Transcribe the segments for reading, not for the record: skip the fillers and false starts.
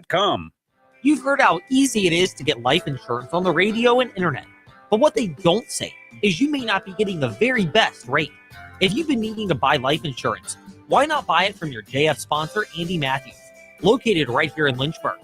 com. You've heard how easy it is to get life insurance on the radio and internet. But what they don't say is you may not be getting the very best rate. If you've been needing to buy life insurance, why not buy it from your JF sponsor, Andy Matthews, located right here in Lynchburg?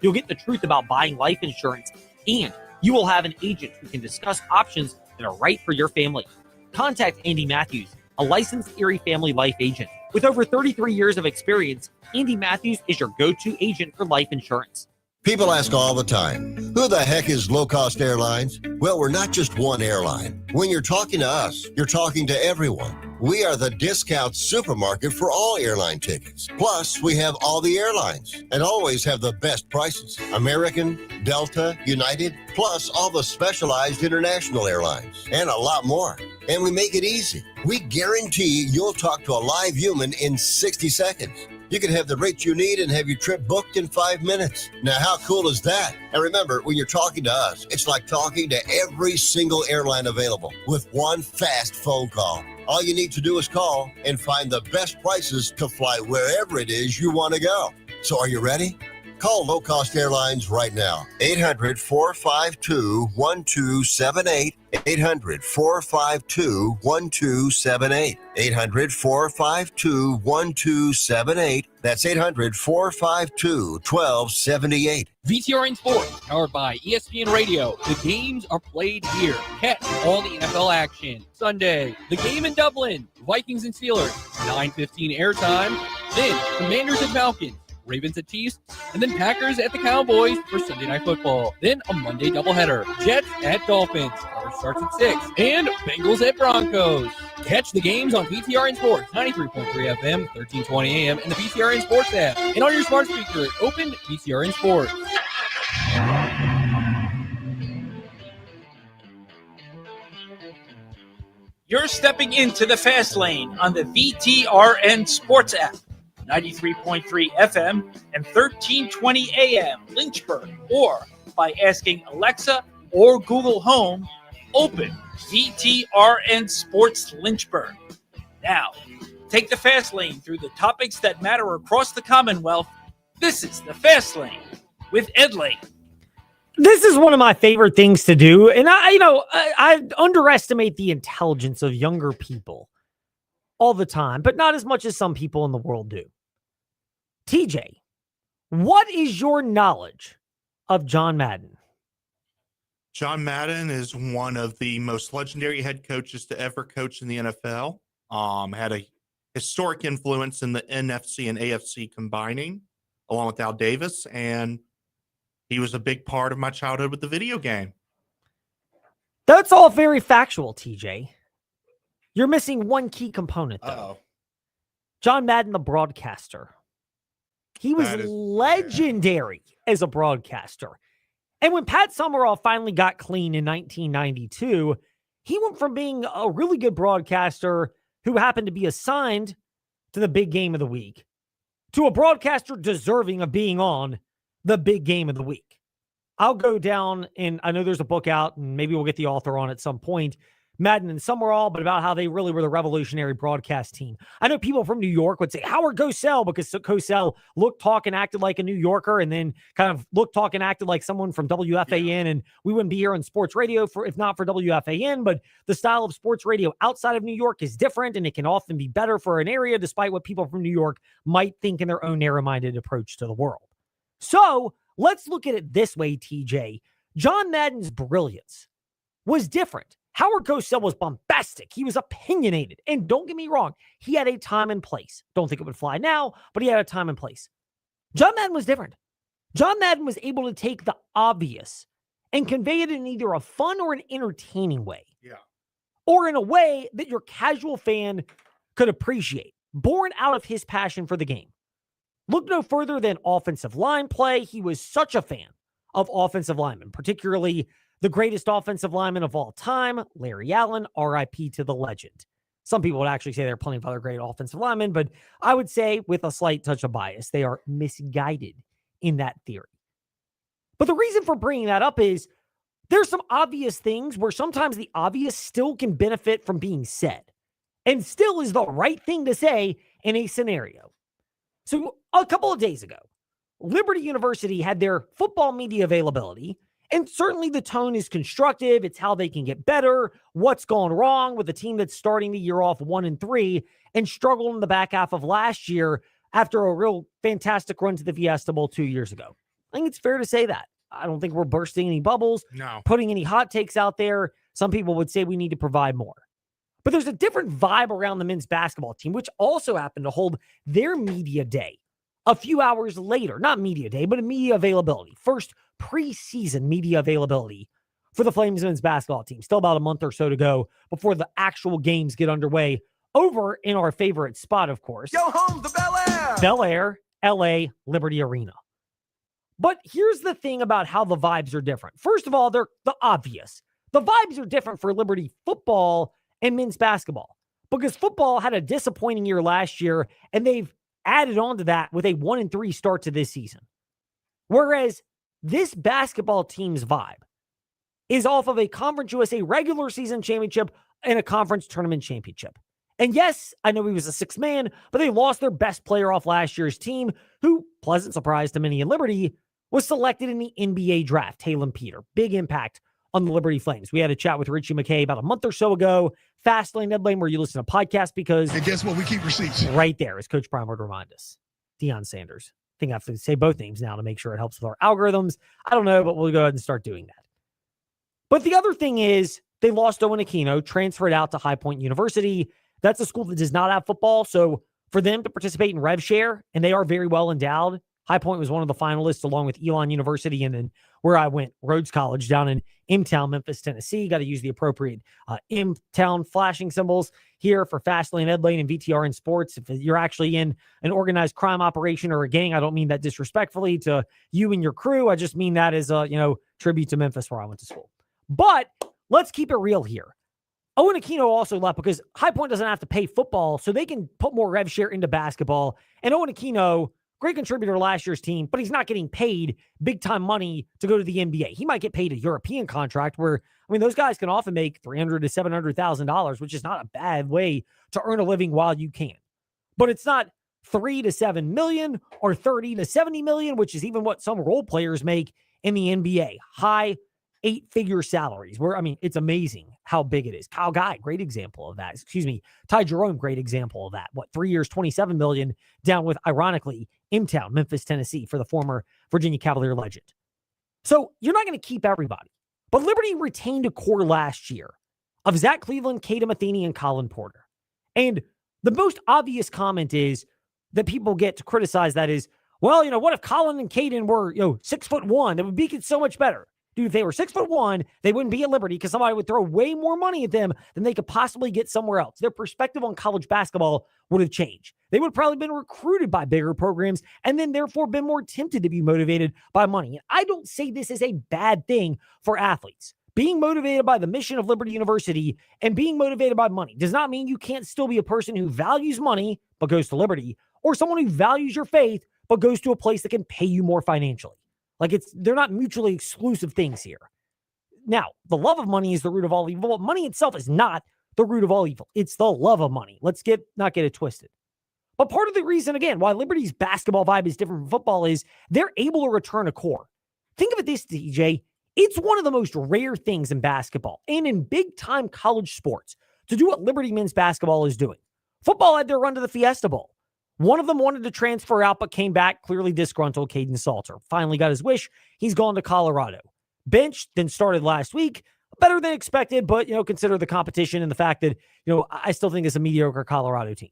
You'll get the truth about buying life insurance, and you will have an agent who can discuss options that are right for your family. Contact Andy Matthews, a licensed Erie Family Life agent. With over 33 years of experience, Andy Matthews is your go-to agent for life insurance. People ask all the time, who the heck is Low Cost Airlines? Well, we're not just one airline. When you're talking to us, you're talking to everyone. We are the discount supermarket for all airline tickets. Plus, we have all the airlines and always have the best prices. American, Delta, United, plus all the specialized international airlines and a lot more. And we make it easy. We guarantee you'll talk to a live human in 60 seconds. You can have the rate you need and have your trip booked in 5 minutes. Now, how cool is that? And remember, when you're talking to us, it's like talking to every single airline available with one fast phone call. All you need to do is call and find the best prices to fly wherever it is you want to go. So are you ready? Call Low Cost Airlines right now. 800-452-1278. 800-452-1278. 800-452-1278. That's 800-452-1278. VTR in Sports, powered by ESPN Radio. The games are played here. Catch all the NFL action. Sunday, the game in Dublin. Vikings and Steelers. 9:15 airtime. Then Commanders and Falcons. Ravens at Chiefs, and then Packers at the Cowboys for Sunday Night Football. Then a Monday doubleheader. Jets at Dolphins. Coverage starts at 6. And Bengals at Broncos. Catch the games on VTR in Sports, 93.3 FM, 1320 AM, and the VTR in Sports app. And on your smart speaker, open VTR in Sports. You're stepping into the fast lane on the VTRN Sports app. 93.3 FM and 1320 AM Lynchburg, or by asking Alexa or Google Home, open VTRN Sports Lynchburg. Now, take the fast lane through the topics that matter across the Commonwealth. This is the Fast Lane with Ed Lane. This is one of my favorite things to do, and I underestimate the intelligence of younger people all the time, but not as much as some people in the world do. TJ, what is your knowledge of John Madden? John Madden is one of the most legendary head coaches to ever coach in the NFL. Had a historic influence in the NFC and AFC combining, along with Al Davis, and he was a big part of my childhood with the video game. That's all very factual, TJ. You're missing one key component, though. Uh-oh. John Madden, the broadcaster. He was legendary as a broadcaster. And when Pat Summerall finally got clean in 1992, he went from being a really good broadcaster who happened to be assigned to the big game of the week to a broadcaster deserving of being on the big game of the week. I'll go down, and I know there's a book out, and maybe we'll get the author on at some point, Madden and Summerall, but about how they really were the revolutionary broadcast team. I know people from New York would say Howard Cosell, because Cosell looked, talked, and acted like a New Yorker, and then kind of looked, talked, and acted like someone from WFAN, and we wouldn't be here on sports radio if not for WFAN, but the style of sports radio outside of New York is different, and it can often be better for an area, despite what people from New York might think in their own narrow-minded approach to the world. So let's look at it this way, TJ. John Madden's brilliance was different. Howard Cosell was bombastic. He was opinionated. And don't get me wrong, he had a time and place. Don't think it would fly now, but he had a time and place. John Madden was different. John Madden was able to take the obvious and convey it in either a fun or an entertaining way. Yeah. Or in a way that your casual fan could appreciate, born out of his passion for the game. Look no further than offensive line play. He was such a fan of offensive linemen, particularly the greatest offensive lineman of all time, Larry Allen, RIP to the legend. Some people would actually say there are plenty of other great offensive linemen, but I would say with a slight touch of bias, they are misguided in that theory. But the reason for bringing that up is there's some obvious things where sometimes the obvious still can benefit from being said and still is the right thing to say in a scenario. So a couple of days ago, Liberty University had their football media availability, and certainly the tone is constructive. It's how they can get better, what's gone wrong with a team that's starting the year off 1-3 and struggled in the back half of last year after a real fantastic run to the Fiesta Bowl 2 years ago. I think it's fair to say that. I don't think we're bursting any bubbles, putting any hot takes out there. Some people would say we need to provide more. But there's a different vibe around the men's basketball team, which also happened to hold their media day a few hours later. Not media day, but a media availability. First preseason media availability for the Flames men's basketball team. Still about a month or so to go before the actual games get underway over in our favorite spot, of course. Go home to Bel Air! Bel Air, LA, Liberty Arena. But here's the thing about how the vibes are different. First of all, they're the obvious. The vibes are different for Liberty football and men's basketball because football had a disappointing year last year, and they've added on to that with a 1-3 start to this season. Whereas this basketball team's vibe is off of a Conference USA regular season championship and a conference tournament championship. And yes, I know he was a sixth man, but they lost their best player off last year's team, who, pleasant surprise to many in Liberty, was selected in the NBA draft, Talon Peter. Big impact on the Liberty Flames. We had a chat with Richie McKay about a month or so ago, Fastlane, Deadlane, where you listen to podcasts because... And guess what? We keep receipts. Right there, as Coach Prime would remind us. Deion Sanders. I think I have to say both names now to make sure it helps with our algorithms. I don't know, but we'll go ahead and start doing that. But the other thing is they lost Owen Aquino, transferred out to High Point University. That's a school that does not have football, so for them to participate in Rev Share, and they are very well endowed. High Point was one of the finalists along with Elon University, and then where I went, Rhodes College down in M-Town, Memphis, Tennessee. Got to use the appropriate M-Town flashing symbols here for Fastlane, Edlane, and VTRN Sports. If you're actually in an organized crime operation or a gang, I don't mean that disrespectfully to you and your crew. I just mean that as a, tribute to Memphis where I went to school. But let's keep it real here. Owen Aquino also left because High Point doesn't have to pay football, so they can put more rev share into basketball. And Owen Aquino, great contributor to last year's team, but he's not getting paid big-time money to go to the NBA. He might get paid a European contract where, those guys can often make $300,000 to $700,000, which is not a bad way to earn a living while you can. But it's not $3 to $7 million or $30 to $70 million, which is even what some role players make in the NBA. High 8-figure salaries where, it's amazing how big it is. Kyle Guy, great example of that. Ty Jerome, great example of that. 3 years, $27 million down with, ironically, M-Town, Memphis, Tennessee for the former Virginia Cavalier legend. So you're not going to keep everybody, but Liberty retained a core last year of Zach Cleveland, Caden Matheny, and Colin Porter. And the most obvious comment is that people get to criticize that is, what if Colin and Caden were, 6'1"? That would make it so much better. Dude, if they were 6'1", they wouldn't be at Liberty because somebody would throw way more money at them than they could possibly get somewhere else. Their perspective on college basketball would have changed. They would have probably been recruited by bigger programs and then therefore been more tempted to be motivated by money. And I don't say this is a bad thing for athletes. Being motivated by the mission of Liberty University and being motivated by money does not mean you can't still be a person who values money but goes to Liberty, or someone who values your faith but goes to a place that can pay you more financially. They're not mutually exclusive things here. Now, the love of money is the root of all evil. Money itself is not the root of all evil. It's the love of money. Let's not get it twisted. But part of the reason, again, why Liberty's basketball vibe is different from football is they're able to return a core. Think of it this, DJ. It's one of the most rare things in basketball and in big-time college sports to do what Liberty men's basketball is doing. Football had their run to the Fiesta Bowl. One of them wanted to transfer out, but came back clearly disgruntled. Caden Salter finally got his wish. He's gone to Colorado. Benched, then started last week. Better than expected, but, consider the competition and the fact that, I still think it's a mediocre Colorado team.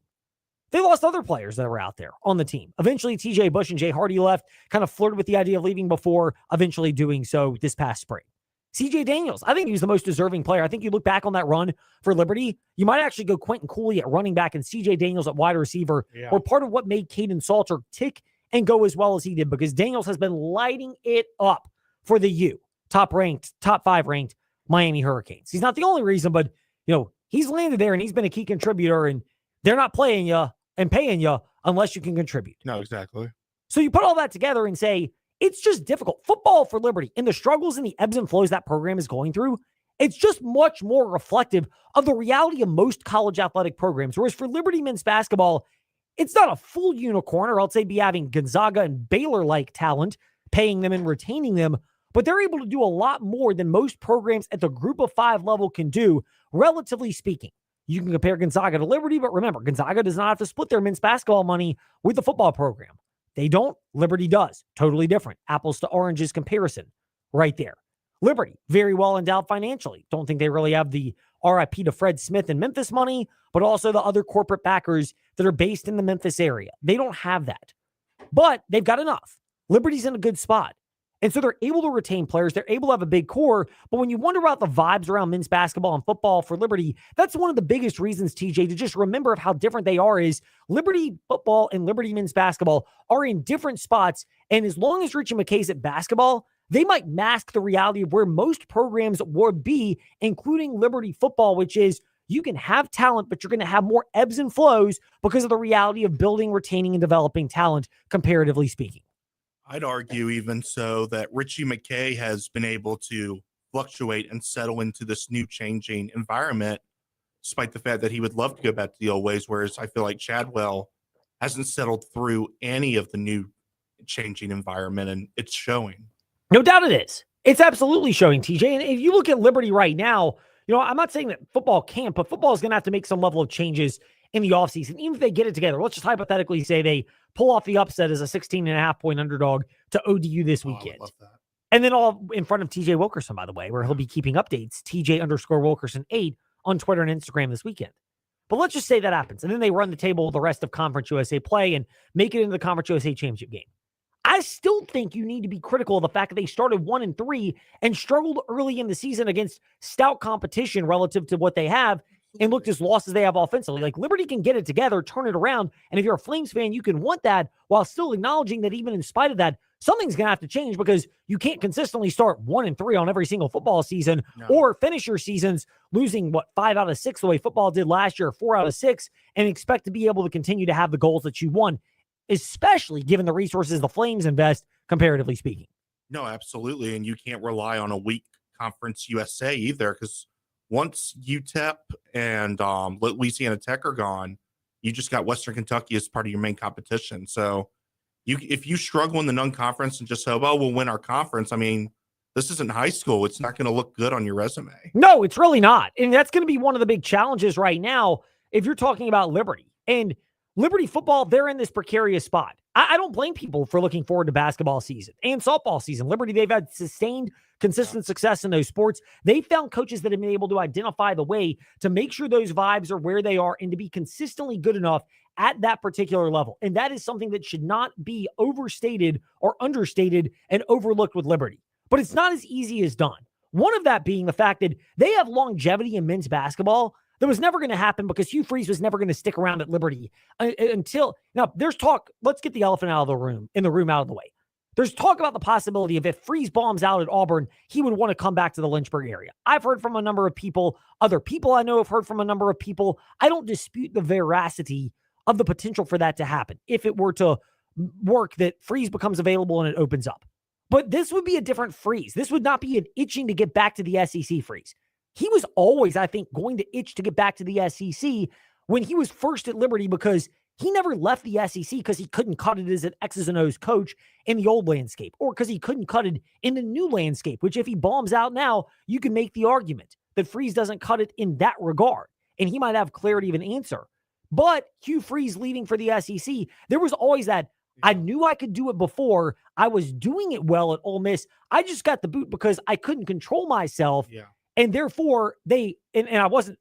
They lost other players that were out there on the team. Eventually, TJ Bush and Jay Hardy left, kind of flirted with the idea of leaving before eventually doing so this past spring. CJ Daniels, I think he's the most deserving player. I think you look back on that run for Liberty, you might actually go Quentin Cooley at running back and CJ Daniels at wide receiver, or part of what made Caden Salter tick and go as well as he did, because Daniels has been lighting it up for the U. Top 5 ranked Miami Hurricanes. He's not the only reason, but, he's landed there and he's been a key contributor, and they're not playing you and paying you unless you can contribute. No, exactly. So you put all that together and say, it's just difficult. Football for Liberty and the struggles and the ebbs and flows that program is going through, it's just much more reflective of the reality of most college athletic programs. Whereas for Liberty men's basketball, It's not a full unicorn, or else they'd be having Gonzaga and Baylor-like talent, paying them and retaining them, but they're able to do a lot more than most programs at the group of 5 level can do, relatively speaking. You can compare Gonzaga to Liberty, but remember, Gonzaga does not have to split their men's basketball money with the football program. They don't. Liberty does. Totally different. Apples to oranges comparison right there. Liberty, very well endowed financially. Don't think they really have the RIP to Fred Smith and Memphis money, but also the other corporate backers that are based in the Memphis area. They don't have that, but they've got enough. Liberty's in a good spot. And so they're able to retain players. They're able to have a big core. But when you wonder about the vibes around men's basketball and football for Liberty, that's one of the biggest reasons, TJ, to just remember of how different they are is Liberty football and Liberty men's basketball are in different spots. And as long as Richie McKay's at basketball, they might mask the reality of where most programs would be, including Liberty football, which is you can have talent, but you're going to have more ebbs and flows because of the reality of building, retaining, and developing talent, comparatively speaking. I'd argue even so that Richie McKay has been able to fluctuate and settle into this new changing environment, despite the fact that he would love to go back to the old ways, whereas I feel like Chadwell hasn't settled through any of the new changing environment, and it's showing. No doubt it is. It's absolutely showing, TJ. And if you look at Liberty right now, I'm not saying that football can't, but football is going to have to make some level of changes in the offseason, even if they get it together. Let's just hypothetically say they pull off the upset as a 16.5-point underdog to ODU this weekend. I love that. And then all in front of TJ Wilkerson, by the way, where he'll be keeping updates, TJ_Wilkerson8 on Twitter and Instagram this weekend. But let's just say that happens. And then they run the table with the rest of Conference USA play and make it into the Conference USA championship game. I still think you need to be critical of the fact that they started 1-3 and struggled early in the season against stout competition relative to what they have and looked as lost as they have offensively. Like, Liberty can get it together, turn it around, and if you're a Flames fan, you can want that while still acknowledging that even in spite of that, something's going to have to change because you can't consistently start 1-3 on every single football season or finish your seasons losing, 5 out of 6 the way football did last year, 4 out of 6, and expect to be able to continue to have the goals that you won, especially given the resources the Flames invest, comparatively speaking. No, absolutely. And you can't rely on a weak Conference USA either, because once UTEP and Louisiana Tech are gone, you just got Western Kentucky as part of your main competition. So if you struggle in the non-conference and just say, well, we'll win our conference, I mean, this isn't high school. It's not going to look good on your resume. No, it's really not. And that's going to be one of the big challenges right now if you're talking about Liberty. And Liberty football, they're in this precarious spot. I don't blame people for looking forward to basketball season and softball season. Liberty, they've had sustained, consistent success in those sports. They found coaches that have been able to identify the way to make sure those vibes are where they are and to be consistently good enough at that particular level. And that is something that should not be overstated or understated and overlooked with Liberty. But it's not as easy as done. One of that being the fact that they have longevity in men's basketball that was never going to happen because Hugh Freeze was never going to stick around at Liberty until now. There's talk. Let's get the elephant out of the room out of the way. There's talk about the possibility of if Freeze bombs out at Auburn, he would want to come back to the Lynchburg area. I've heard from a number of people. Other people I know have heard from a number of people. I don't dispute the veracity of the potential for that to happen if it were to work, that Freeze becomes available and it opens up. But this would be a different Freeze. This would not be an itching to get back to the SEC Freeze. He was always, I think, going to itch to get back to the SEC when he was first at Liberty because he never left the SEC because he couldn't cut it as an X's and O's coach in the old landscape or because he couldn't cut it in the new landscape, which if he bombs out now, you can make the argument that Freeze doesn't cut it in that regard, and he might have clarity of an answer. But Hugh Freeze leaving for the SEC, there was always that, I knew I could do it before. I was doing it well at Ole Miss. I just got the boot because I couldn't control myself. Yeah. And therefore, and I wasn't,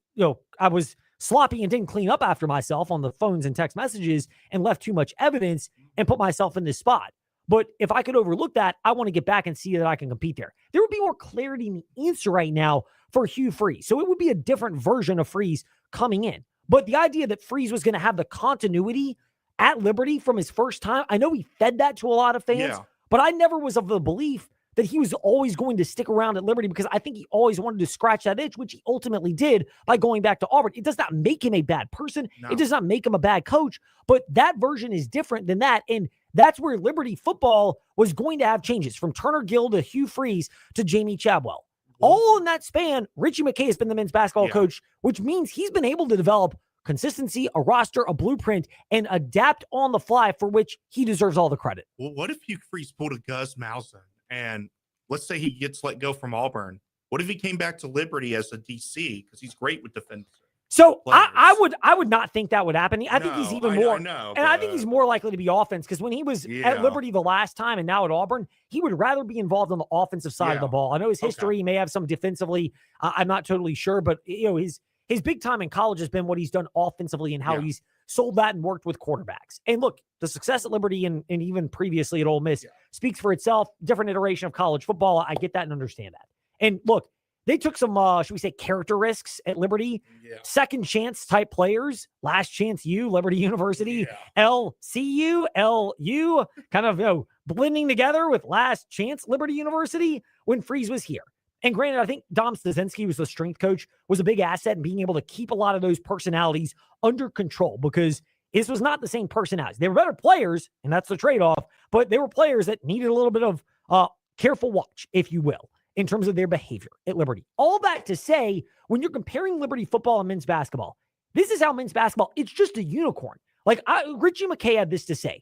I was sloppy and didn't clean up after myself on the phones and text messages and left too much evidence and put myself in this spot. But if I could overlook that, I want to get back and see that I can compete there. There would be more clarity in the answer right now for Hugh Freeze. So it would be a different version of Freeze coming in. But the idea that Freeze was going to have the continuity at Liberty from his first time, I know he fed that to a lot of fans, but I never was of the belief that he was always going to stick around at Liberty because I think he always wanted to scratch that itch, which he ultimately did by going back to Auburn. It does not make him a bad person. No. It does not make him a bad coach, but that version is different than that. And that's where Liberty football was going to have changes from Turner Gill to Hugh Freeze to Jamie Chadwell. All in that span, Richie McKay has been the men's basketball coach, which means he's been able to develop consistency, a roster, a blueprint, and adapt on the fly, for which he deserves all the credit. Well, what if Hugh Freeze pulled a Gus Malzahn and let's say he gets let go from Auburn? What if he came back to Liberty as a DC? Because he's great with defense. So I would not think that would happen. I think he's even more, I know, and I think he's more likely to be offense, because when he was at Liberty the last time and now at Auburn, he would rather be involved on the offensive side of the ball. I know his history, he may have some defensively. I'm not totally sure, but his big time in college has been what he's done offensively and how he's sold that and worked with quarterbacks. And look, the success at Liberty and even previously at Ole Miss speaks for itself. Different iteration of college football. I get that and understand that. And look, they took some, should we say, character risks at Liberty. Second chance type players. Last chance U, Liberty University. LCU, LU, kind of blending together with last chance Liberty University when Freeze was here. And granted, I think Dom Stasinski, was the strength coach, was a big asset in being able to keep a lot of those personalities under control, because this was not the same personalities. They were better players, and that's the trade-off, but they were players that needed a little bit of careful watch, if you will, in terms of their behavior at Liberty. All that to say, when you're comparing Liberty football and men's basketball, this is how men's basketball, it's just a unicorn. Like Richie McKay had this to say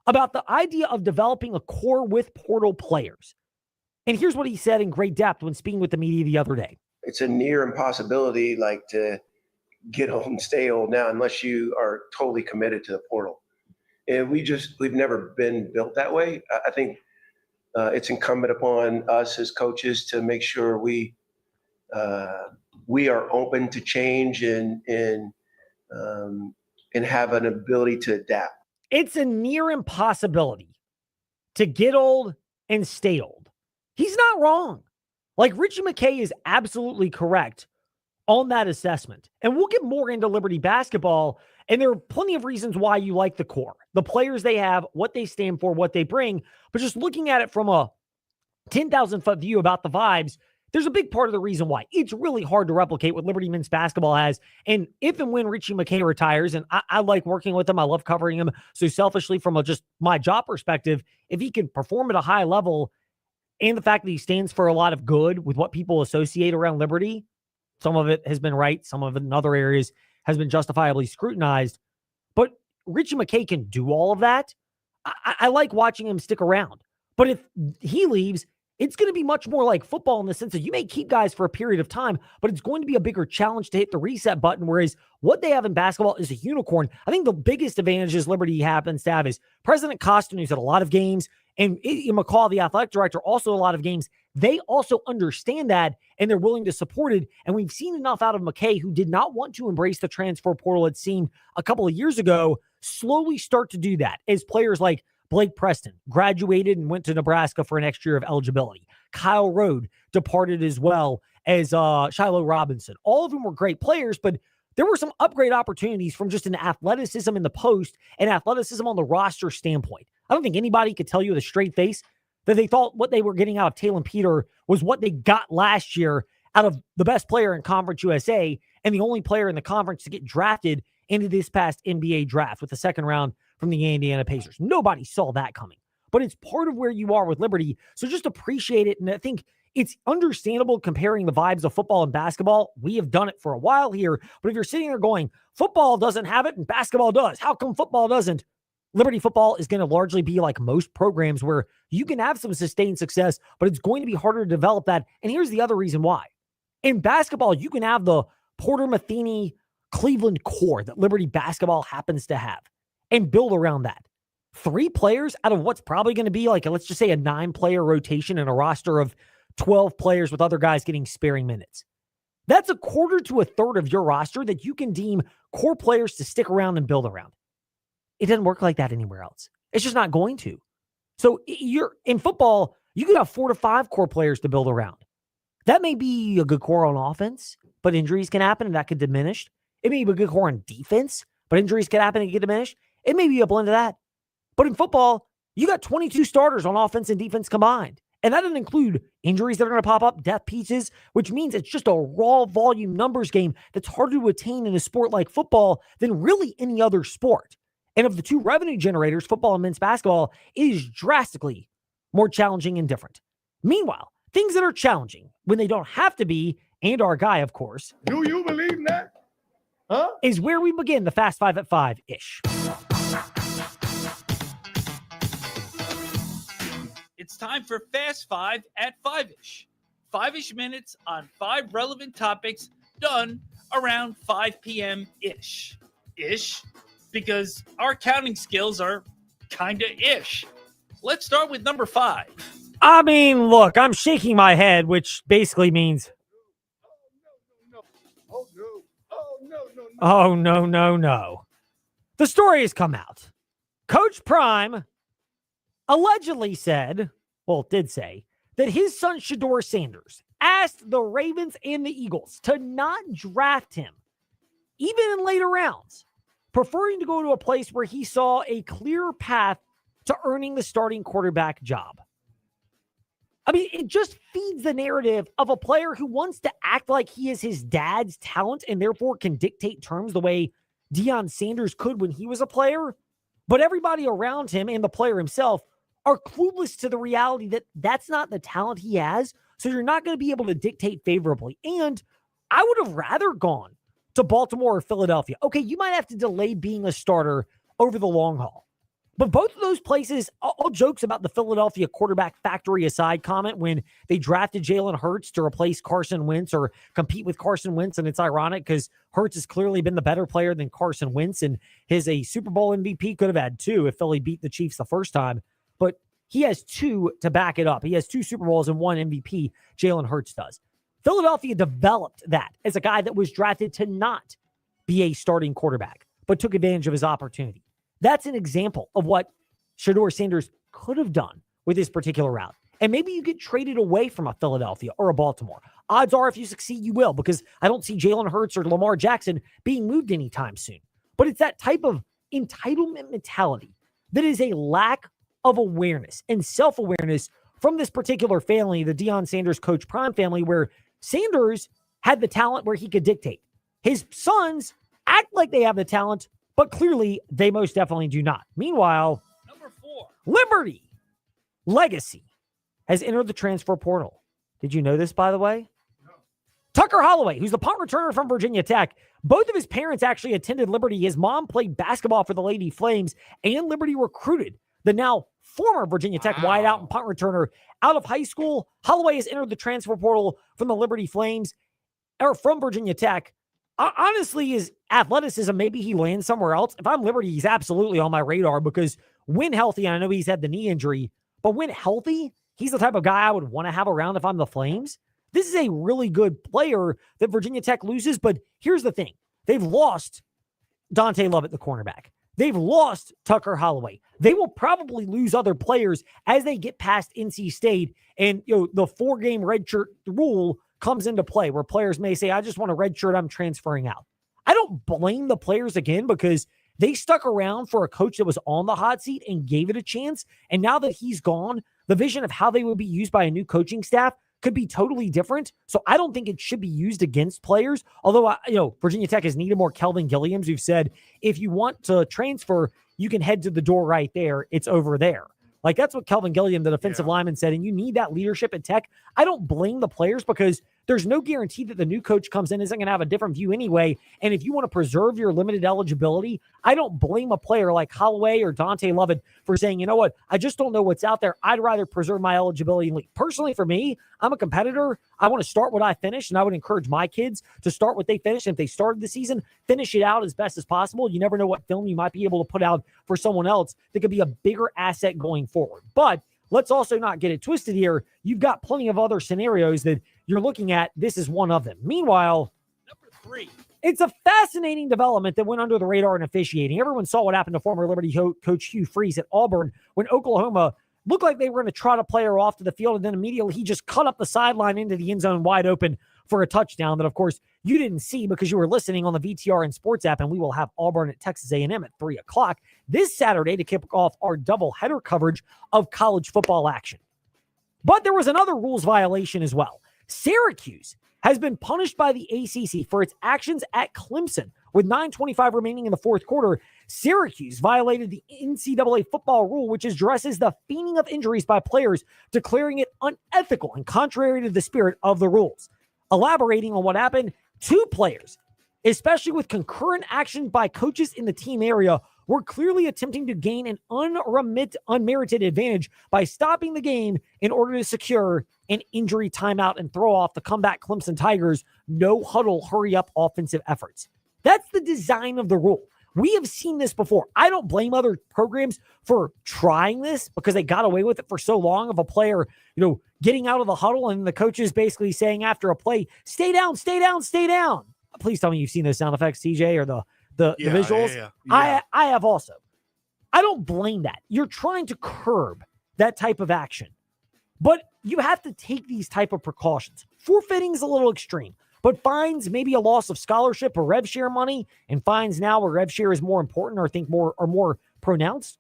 about the idea of developing a core with portal players. And here's what he said in great depth when speaking with the media the other day. It's a near impossibility, like, to get old and stay old now unless you are totally committed to the portal. And we've never been built that way. I think it's incumbent upon us as coaches to make sure we are open to change and have an ability to adapt. It's a near impossibility to get old and stay old. He's not wrong. Like, Richie McKay is absolutely correct on that assessment. And we'll get more into Liberty basketball, and there are plenty of reasons why you like the core, the players they have, what they stand for, what they bring. But just looking at it from a 10,000-foot view about the vibes, there's a big part of the reason why it's really hard to replicate what Liberty men's basketball has. And if and when Richie McKay retires, and I like working with him, I love covering him. So selfishly, from just my job perspective, if he can perform at a high level, and the fact that he stands for a lot of good with what people associate around Liberty, some of it has been right, some of it in other areas has been justifiably scrutinized. But Richie McKay can do all of that. I like watching him stick around. But if he leaves, it's going to be much more like football in the sense that you may keep guys for a period of time, but it's going to be a bigger challenge to hit the reset button, whereas what they have in basketball is a unicorn. I think the biggest advantages Liberty happens to have is President Costin, who's at a lot of games, and McCall, the athletic director, also a lot of games. They also understand that, and they're willing to support it. And we've seen enough out of McKay, who did not want to embrace the transfer portal, it seemed, a couple of years ago, slowly start to do that as players like Blake Preston graduated and went to Nebraska for an extra year of eligibility. Kyle Rode departed, as well as Shiloh Robinson. All of them were great players, but there were some upgrade opportunities from just an athleticism in the post and athleticism on the roster standpoint. I don't think anybody could tell you with a straight face that they thought what they were getting out of Talon Peter was what they got last year out of the best player in Conference USA and the only player in the conference to get drafted into this past NBA draft with the second round from the Indiana Pacers. Nobody saw that coming, but it's part of where you are with Liberty. So just appreciate it. And I think it's understandable comparing the vibes of football and basketball. We have done it for a while here, but if you're sitting there going, football doesn't have it and basketball does, how come football doesn't? Liberty football is going to largely be like most programs where you can have some sustained success, but it's going to be harder to develop that. And here's the other reason why. In basketball, you can have the Porter Matheny Cleveland core that Liberty basketball happens to have and build around that. 3 players out of what's probably going to be like, let's just say a 9-player rotation and a roster of 12 players with other guys getting sparing minutes. That's a quarter to a third of your roster that you can deem core players to stick around and build around. It doesn't work like that anywhere else. It's just not going to. So you're in football, you could have 4 to 5 core players to build around. That may be a good core on offense, but injuries can happen and that could diminish. It may be a good core on defense, but injuries can happen and get diminished. It may be a blend of that. But in football, you got 22 starters on offense and defense combined. And that doesn't include injuries that are going to pop up, depth pieces, which means it's just a raw volume numbers game that's harder to attain in a sport like football than really any other sport. And of the 2 revenue generators, football and men's basketball is drastically more challenging and different. Meanwhile, things that are challenging when they don't have to be, and our guy, of course. Do you believe that? is where we begin the Fast Five at 5-ish. It's time for Fast Five at 5-ish. 5-ish minutes on 5 relevant topics done around 5 p.m.-ish. Ish, because our counting skills are kind of ish. Let's start with number 5. I mean, look, I'm shaking my head, which basically means, oh, no. The story has come out. Coach Prime allegedly did say, that his son Shedeur Sanders asked the Ravens and the Eagles to not draft him, even in later rounds, preferring to go to a place where he saw a clear path to earning the starting quarterback job. I mean, it just feeds the narrative of a player who wants to act like he is his dad's talent and therefore can dictate terms the way Deion Sanders could when he was a player. But everybody around him and the player himself are clueless to the reality that that's not the talent he has. So you're not going to be able to dictate favorably. And I would have rather gone to Baltimore or Philadelphia. Okay, you might have to delay being a starter over the long haul. But both of those places, all jokes about the Philadelphia quarterback factory aside comment when they drafted Jalen Hurts to replace Carson Wentz or compete with Carson Wentz. And it's ironic because Hurts has clearly been the better player than Carson Wentz. And a Super Bowl MVP could have had 2 if Philly beat the Chiefs the first time. But he has 2 to back it up. He has 2 Super Bowls and 1 MVP. Jalen Hurts does. Philadelphia developed that as a guy that was drafted to not be a starting quarterback, but took advantage of his opportunity. That's an example of what Shedeur Sanders could have done with this particular route. And maybe you get traded away from a Philadelphia or a Baltimore. Odds are if you succeed, you will, because I don't see Jalen Hurts or Lamar Jackson being moved anytime soon. But it's that type of entitlement mentality that is a lack of awareness and self-awareness from this particular family, the Deion Sanders Coach Prime family, where Sanders had the talent where he could dictate. His sons act like they have the talent, but clearly they most definitely do not. Meanwhile, Number 4. Liberty Legacy has entered the transfer portal. Did you know this, by the way? No. Tucker Holloway, who's the punt returner from Virginia Tech, both of his parents actually attended Liberty. His mom played basketball for the Lady Flames, and Liberty recruited the now former Virginia Tech wideout and punt returner out of high school. Holloway has entered the transfer portal from the Liberty Flames, or from Virginia Tech. Honestly, his athleticism, maybe he lands somewhere else. If I'm Liberty, he's absolutely on my radar because when healthy, I know he's had the knee injury, but when healthy, he's the type of guy I would want to have around if I'm the Flames. This is a really good player that Virginia Tech loses, but here's the thing. They've lost Dante Lovett, the cornerback. They've lost Tucker Holloway. They will probably lose other players as they get past NC State, and the 4-game redshirt rule comes into play where players may say, I just want a red shirt, I'm transferring out. I don't blame the players again because they stuck around for a coach that was on the hot seat and gave it a chance. And now that he's gone, the vision of how they would be used by a new coaching staff could be totally different. So I don't think it should be used against players. Although, Virginia Tech has needed more Kelvin Gilliams, who've said, if you want to transfer, you can head to the door right there. It's over there. Like, that's what Kelvin Gilliam, the defensive lineman, said. And you need that leadership at Tech. I don't blame the players because there's no guarantee that the new coach comes in isn't going to have a different view anyway. And if you want to preserve your limited eligibility, I don't blame a player like Holloway or Dante Lovett for saying, you know what, I just don't know what's out there. I'd rather preserve my eligibility. Personally, for me, I'm a competitor. I want to start what I finish, and I would encourage my kids to start what they finish. And if they started the season, finish it out as best as possible. You never know what film you might be able to put out for someone else that could be a bigger asset going forward. But let's also not get it twisted here. You've got plenty of other scenarios that you're looking at. This is one of them. Meanwhile, Number 3. it's a fascinating development that went under the radar in officiating. Everyone saw what happened to former Liberty coach Hugh Freeze at Auburn when Oklahoma looked like they were going to trot a player off to the field, and then immediately he just cut up the sideline into the end zone wide open for a touchdown that, of course, you didn't see because you were listening on the VTRN Sports app, and we will have Auburn at Texas A&M at 3 o'clock this Saturday to kick off our doubleheader coverage of college football action. But there was another rules violation as well. Syracuse has been punished by the ACC for its actions at Clemson. With 9:25 remaining in the fourth quarter, Syracuse violated the NCAA football rule, which addresses the feigning of injuries by players, declaring it unethical and contrary to the spirit of the rules. Elaborating on what happened, 2 players especially with concurrent action by coaches in the team area, were clearly attempting to gain an unmerited advantage by stopping the game in order to secure an injury timeout and throw off the comeback Clemson Tigers' no huddle, hurry up offensive efforts. That's the design of the rule. We have seen this before. I don't blame other programs for trying this because they got away with it for so long of a player, getting out of the huddle and the coaches basically saying after a play, stay down, stay down, stay down. Please tell me you've seen those sound effects, TJ, or the visuals. Yeah. I have also. I don't blame that. You're trying to curb that type of action. But you have to take these type of precautions. Forfeiting is a little extreme, but fines, maybe a loss of scholarship or rev share money, and fines now where rev share is more important or I think more pronounced.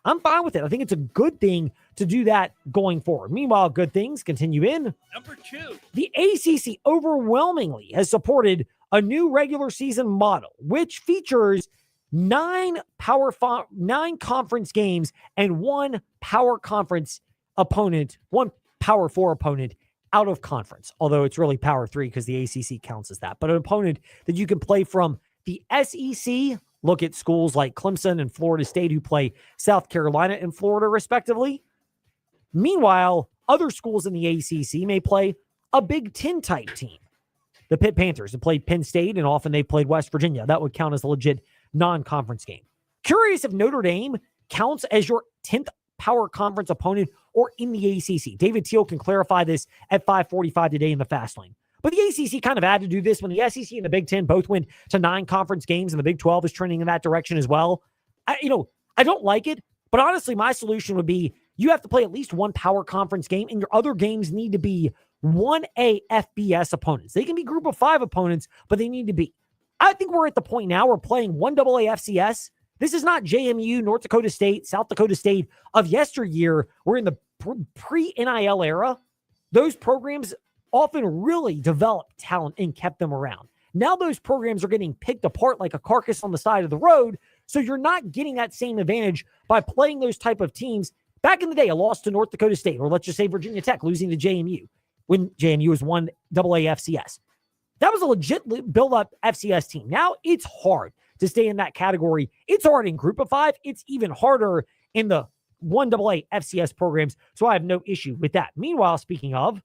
I'm fine with it. I think it's a good thing to do that going forward. Meanwhile, good things continue in. Number 2. The ACC overwhelmingly has supported a new regular season model, which features 9 conference games and 1 power conference opponent, 1 power 4 opponent out of conference, although it's really power 3 because the ACC counts as that, but an opponent that you can play from the SEC. Look at schools like Clemson and Florida State who play South Carolina and Florida respectively. Meanwhile, other schools in the ACC may play a Big Ten type team. The Pitt Panthers have played Penn State, and often they played West Virginia. That would count as a legit non-conference game. Curious if Notre Dame counts as your 10th power conference opponent or in the ACC. David Teel can clarify this at 5:45 today in the Fast Lane. But the ACC kind of had to do this when the SEC and the Big Ten both went to 9 conference games, and the Big 12 is trending in that direction as well. I don't like it, but honestly, my solution would be you have to play at least 1 power conference game, and your other games need to be 1A FBS opponents. They can be group of 5 opponents, but they need to be. I think we're at the point now we're playing 1AA FCS. This is not JMU, North Dakota State, South Dakota State of yesteryear. We're in the pre-NIL era. Those programs often really developed talent and kept them around. Now those programs are getting picked apart like a carcass on the side of the road, so you're not getting that same advantage by playing those type of teams. Back in the day, a loss to North Dakota State, or let's just say Virginia Tech losing to JMU when JMU was 1AA FCS. That was a legit build-up FCS team. Now it's hard to stay in that category. It's hard in group of 5. It's even harder in the 1AA FCS programs, so I have no issue with that. Meanwhile, speaking of,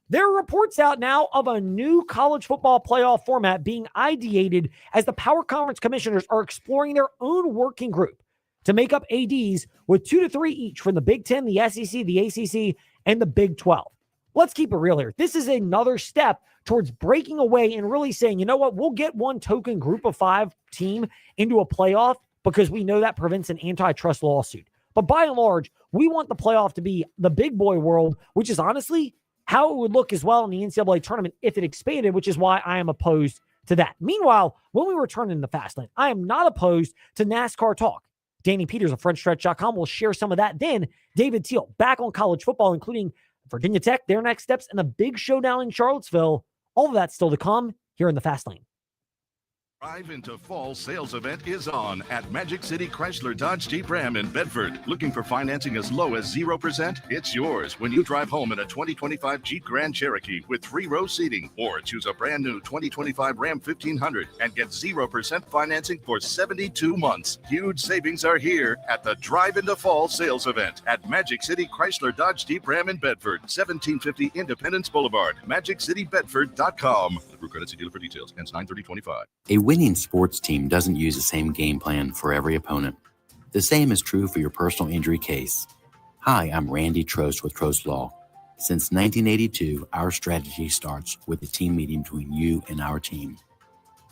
there are reports out now of a new college football playoff format being ideated as the power conference commissioners are exploring their own working group to make up ADs with 2 to 3 each from the Big Ten, the SEC, the ACC, and the Big 12. Let's keep it real here. This is another step towards breaking away and really saying, you know what, we'll get one token group of 5 team into a playoff because we know that prevents an antitrust lawsuit. But by and large, we want the playoff to be the big boy world, which is honestly how it would look as well in the NCAA tournament if it expanded, which is why I am opposed to that. Meanwhile, when we return in the Fast Lane, I am not opposed to NASCAR talk. Danny Peters of FrenchStretch.com will share some of that. Then David Teel back on college football, including Virginia Tech, their next steps, and a big showdown in Charlottesville. All of that still to come here in the Fast Lane. Drive into Fall sales event is on at Magic City Chrysler Dodge Jeep Ram in Bedford. Looking for financing as low as 0%? It's yours when you drive home in a 2025 Jeep Grand Cherokee with 3-row seating, or choose a brand new 2025 Ram 1500 and get 0% financing for 72 months. Huge savings are here at the Drive into Fall sales event at Magic City Chrysler Dodge Jeep Ram in Bedford, 1750 Independence Boulevard, MagicCityBedford.com. Through credit, see dealer for details. Ends 9/30/25. A winning sports team doesn't use the same game plan for every opponent. The same is true for your personal injury case. Hi, I'm Randy Trost with Trost Law. Since 1982, our strategy starts with a team meeting between you and our team.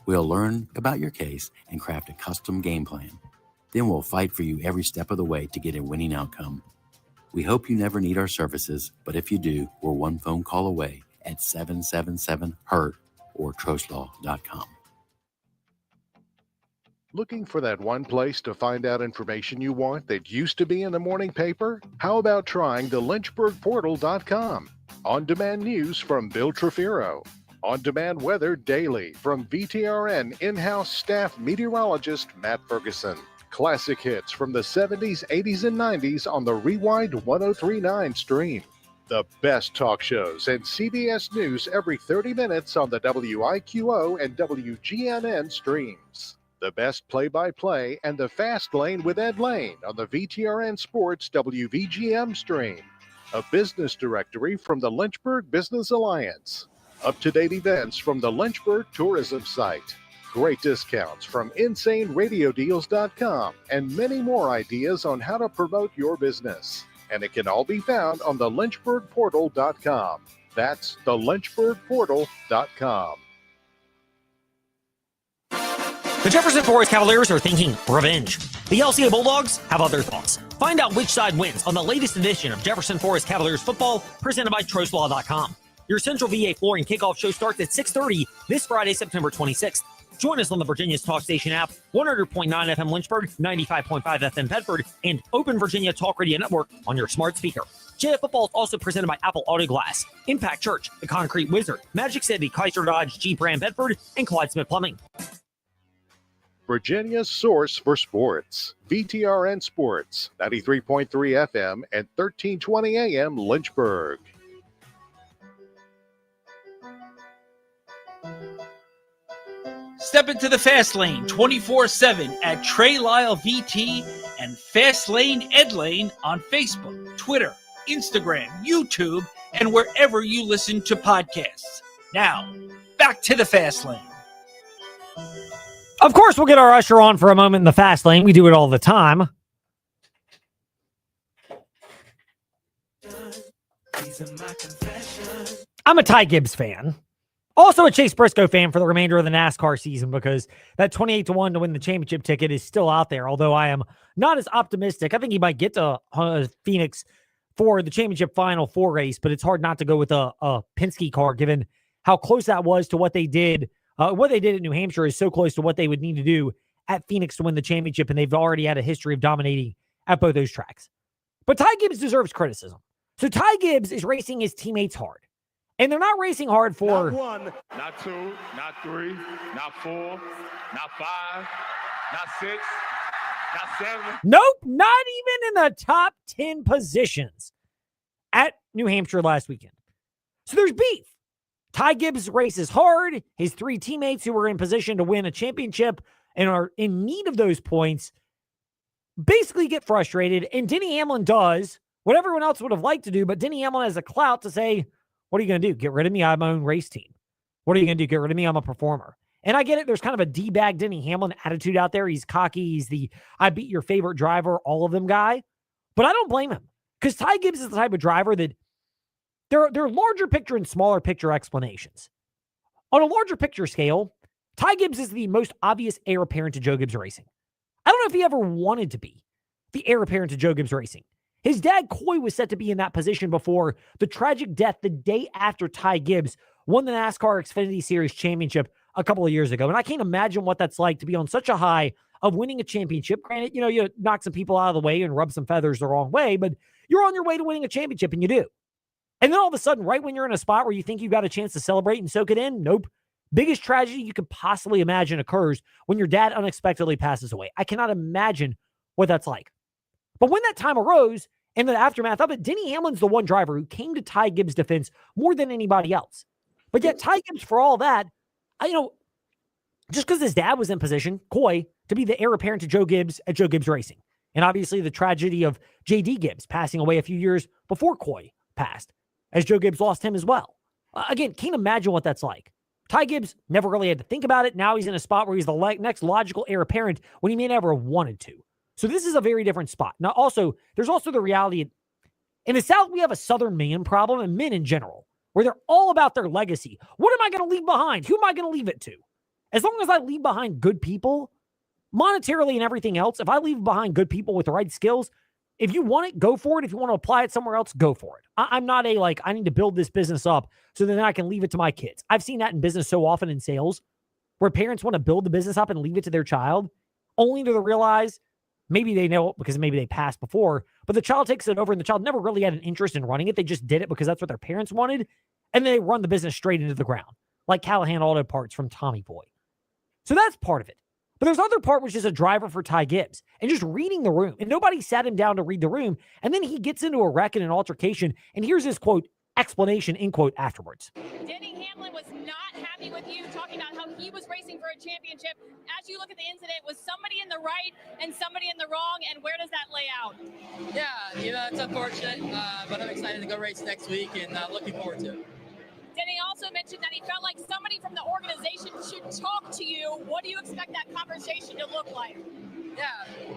We'll learn about your case and craft a custom game plan. Then we'll fight for you every step of the way to get a winning outcome. We hope you never need our services, but if you do, we're one phone call away at 777-HURT or trostlaw.com. Looking for that one place to find out information you want that used to be in the morning paper? How about trying the lynchburgportal.com? On-demand news from Bill Trefiro. On-demand weather daily from VTRN in-house staff meteorologist Matt Ferguson. Classic hits from the 70s, 80s, and 90s on the Rewind 1039 stream. The best talk shows and CBS News every 30 minutes on the WIQO and WGNN streams. The best play-by-play and the Fast Lane with Ed Lane on the VTRN Sports WVGM stream. A business directory from the Lynchburg Business Alliance. Up-to-date events from the Lynchburg tourism site. Great discounts from InsaneRadioDeals.com and many more ideas on how to promote your business. And it can all be found on the LynchburgPortal.com. That's the LynchburgPortal.com. The Jefferson Forest Cavaliers are thinking revenge. The LCA Bulldogs have other thoughts. Find out which side wins on the latest edition of Jefferson Forest Cavaliers football, presented by TrostLaw.com. Your Central VA flooring kickoff show starts at 6:30 this Friday, September 26th. Join us on the Virginia's Talk Station app, 100.9 FM Lynchburg, 95.5 FM Bedford, and Open Virginia Talk Radio Network on your smart speaker. JF Football is also presented by Apple Auto Glass, Impact Church, The Concrete Wizard, Magic City, Chrysler Dodge, Jeep Ram Bedford, and Clyde Smith Plumbing. Virginia's source for sports. VTRN Sports, 93.3 FM and 1320 AM Lynchburg. Step into the Fast Lane 24/7 at Trey Lyle VT and Fast Lane Ed Lane on Facebook, Twitter, Instagram, YouTube, and wherever you listen to podcasts. Now, back to the Fast Lane. Of course, we'll get our usher on for a moment in the Fast Lane. We do it all the time. I'm a Ty Gibbs fan. Also a Chase Briscoe fan for the remainder of the NASCAR season, because that 28-1 to win the championship ticket is still out there, although I am not as optimistic. I think he might get to Phoenix for the championship Final Four race, but it's hard not to go with a Penske car, given how close that was to what they did. What they did at New Hampshire is so close to what they would need to do at Phoenix to win the championship, and they've already had a history of dominating at both those tracks. But Ty Gibbs deserves criticism. So Ty Gibbs is racing his teammates hard. And they're not racing hard for... Not one, not two, not three, not four, not five, not six, not seven. Nope, not even in the top 10 positions at New Hampshire last weekend. So there's beef. Ty Gibbs races hard. His three teammates who were in position to win a championship and are in need of those points basically get frustrated. And Denny Hamlin does what everyone else would have liked to do, but Denny Hamlin has a clout to say, what are you going to do? Get rid of me? I have my own race team. What are you going to do? Get rid of me? I'm a performer. And I get it. There's kind of a D-bag Denny Hamlin attitude out there. He's cocky. He's the I beat your favorite driver, all of them guy. But I don't blame him, because Ty Gibbs is the type of driver that there are larger picture and smaller picture explanations. On a larger picture scale, Ty Gibbs is the most obvious heir apparent to Joe Gibbs Racing. I don't know if he ever wanted to be the heir apparent to Joe Gibbs Racing. His dad, Coy, was set to be in that position before the tragic death the day after Ty Gibbs won the NASCAR Xfinity Series championship a couple of years ago. And I can't imagine what that's like to be on such a high of winning a championship. Granted, you knock some people out of the way and rub some feathers the wrong way, but you're on your way to winning a championship, and you do. And then all of a sudden, right when you're in a spot where you think you've got a chance to celebrate and soak it in, nope. Biggest tragedy you could possibly imagine occurs when your dad unexpectedly passes away. I cannot imagine what that's like. But when that time arose, in the aftermath of it, Denny Hamlin's the one driver who came to Ty Gibbs' defense more than anybody else. But yet Ty Gibbs, for all that, just because his dad was in position, Coy, to be the heir apparent to Joe Gibbs at Joe Gibbs Racing. And obviously the tragedy of J.D. Gibbs passing away a few years before Coy passed, as Joe Gibbs lost him as well. Again, can't imagine what that's like. Ty Gibbs never really had to think about it. Now he's in a spot where he's the next logical heir apparent when he may never have wanted to. So this is a very different spot. Now, also, there's also the reality. In the South, we have a Southern man problem, and men in general, where they're all about their legacy. What am I going to leave behind? Who am I going to leave it to? As long as I leave behind good people, monetarily and everything else, if I leave behind good people with the right skills, if you want it, go for it. If you want to apply it somewhere else, go for it. I'm not I need to build this business up so then I can leave it to my kids. I've seen that in business so often in sales, where parents want to build the business up and leave it to their child, only to realize maybe they know because maybe they passed before, but the child takes it over and the child never really had an interest in running it. They just did it because that's what their parents wanted. And they run the business straight into the ground, like Callahan Auto Parts from Tommy Boy. So that's part of it. But there's other part, which is a driver for Ty Gibbs and just reading the room. And nobody sat him down to read the room. And then he gets into a wreck and an altercation. And here's his quote, explanation, end quote, afterwards. Denny Hamlin was not happy with you, talking about how he was racing for a championship. As you look at the incident, was somebody in the right and somebody in the wrong, and where does that lay out? Yeah, it's unfortunate, but I'm excited to go race next week and looking forward to it. Denny also mentioned that he felt like somebody from the organization should talk to you. What do you expect that conversation to look like? Yeah,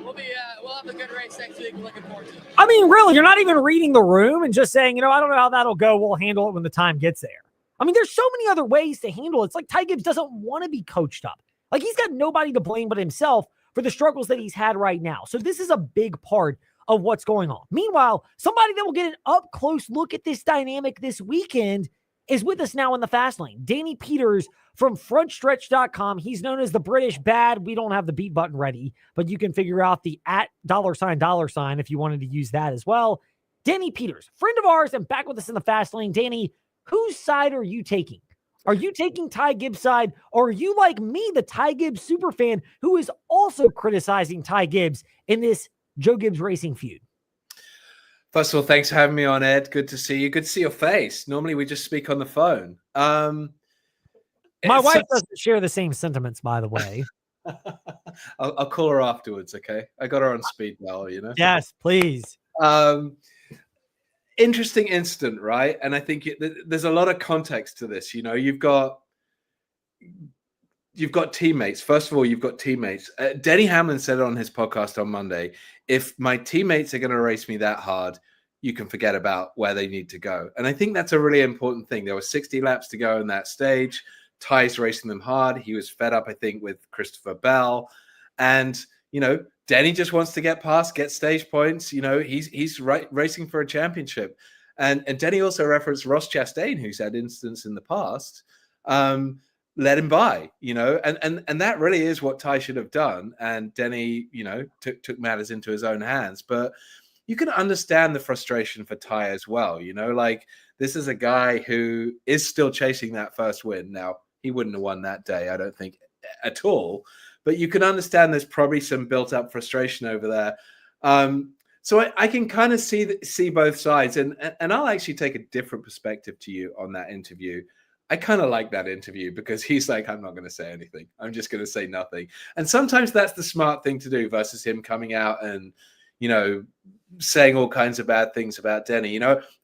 we'll have a good race next week. We're looking forward to it. I mean, really, you're not even reading the room and just saying, I don't know how that'll go. We'll handle it when the time gets there. I mean, there's so many other ways to handle it. It's like Ty Gibbs doesn't want to be coached up. Like, he's got nobody to blame but himself for the struggles that he's had right now. So this is a big part of what's going on. Meanwhile, somebody that will get an up-close look at this dynamic this weekend is with us now in the fast lane. Danny Peters from frontstretch.com. He's known as the British Bad. We don't have the beat button ready, but you can figure out the $$ if you wanted to use that as well. Danny Peters, friend of ours and back with us in the fast lane. Danny, whose side are you taking? Are you taking Ty Gibbs' side, or are you like me, the Ty Gibbs superfan, who is also criticizing Ty Gibbs in this Joe Gibbs Racing feud? First of all, thanks for having me on, Ed. Good to see you. Good to see your face. Normally, we just speak on the phone. My wife doesn't share the same sentiments, by the way. I'll call her afterwards, okay? I got her on speed dial, Yes, please. Interesting incident, right? And I think there's a lot of context to this. You've got teammates. First of all, you've got teammates. Denny Hamlin said it on his podcast on Monday. If my teammates are going to race me that hard, you can forget about where they need to go. And I think that's a really important thing. There were 60 laps to go in that stage. Ty's racing them hard. He was fed up, I think, with Christopher Bell. And, Denny just wants to get past, get stage points. He's racing for a championship. And Denny also referenced Ross Chastain, who's had incidents in the past. Let him by, and that really is what Ty should have done. And Denny, took matters into his own hands. But you can understand the frustration for Ty as well. Like, this is a guy who is still chasing that first win. Now, he wouldn't have won that day, I don't think, at all. But you can understand there's probably some built-up frustration over there. So I can kind of see both sides, and I'll actually take a different perspective to you on that interview. I kind of like that interview because he's like, I'm not going to say anything. I'm just going to say nothing. And sometimes that's the smart thing to do versus him coming out and, saying all kinds of bad things about Denny.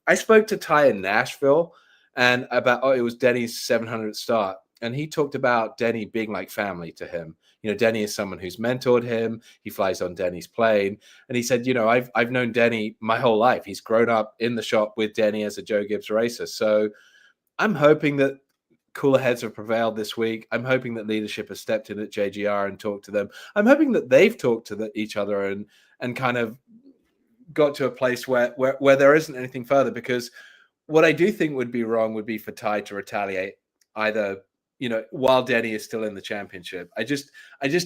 I spoke to Ty in Nashville and it was Denny's 700th start. And he talked about Denny being like family to him. Denny is someone who's mentored him. He flies on Denny's plane. And he said, I've known Denny my whole life. He's grown up in the shop with Denny as a Joe Gibbs racer. So I'm hoping that cooler heads have prevailed this week. I'm hoping that leadership has stepped in at JGR and talked to them. I'm hoping that they've talked to each other and kind of got to a place where there isn't anything further. Because what I do think would be wrong would be for Ty to retaliate either, while Denny is still in the championship. I just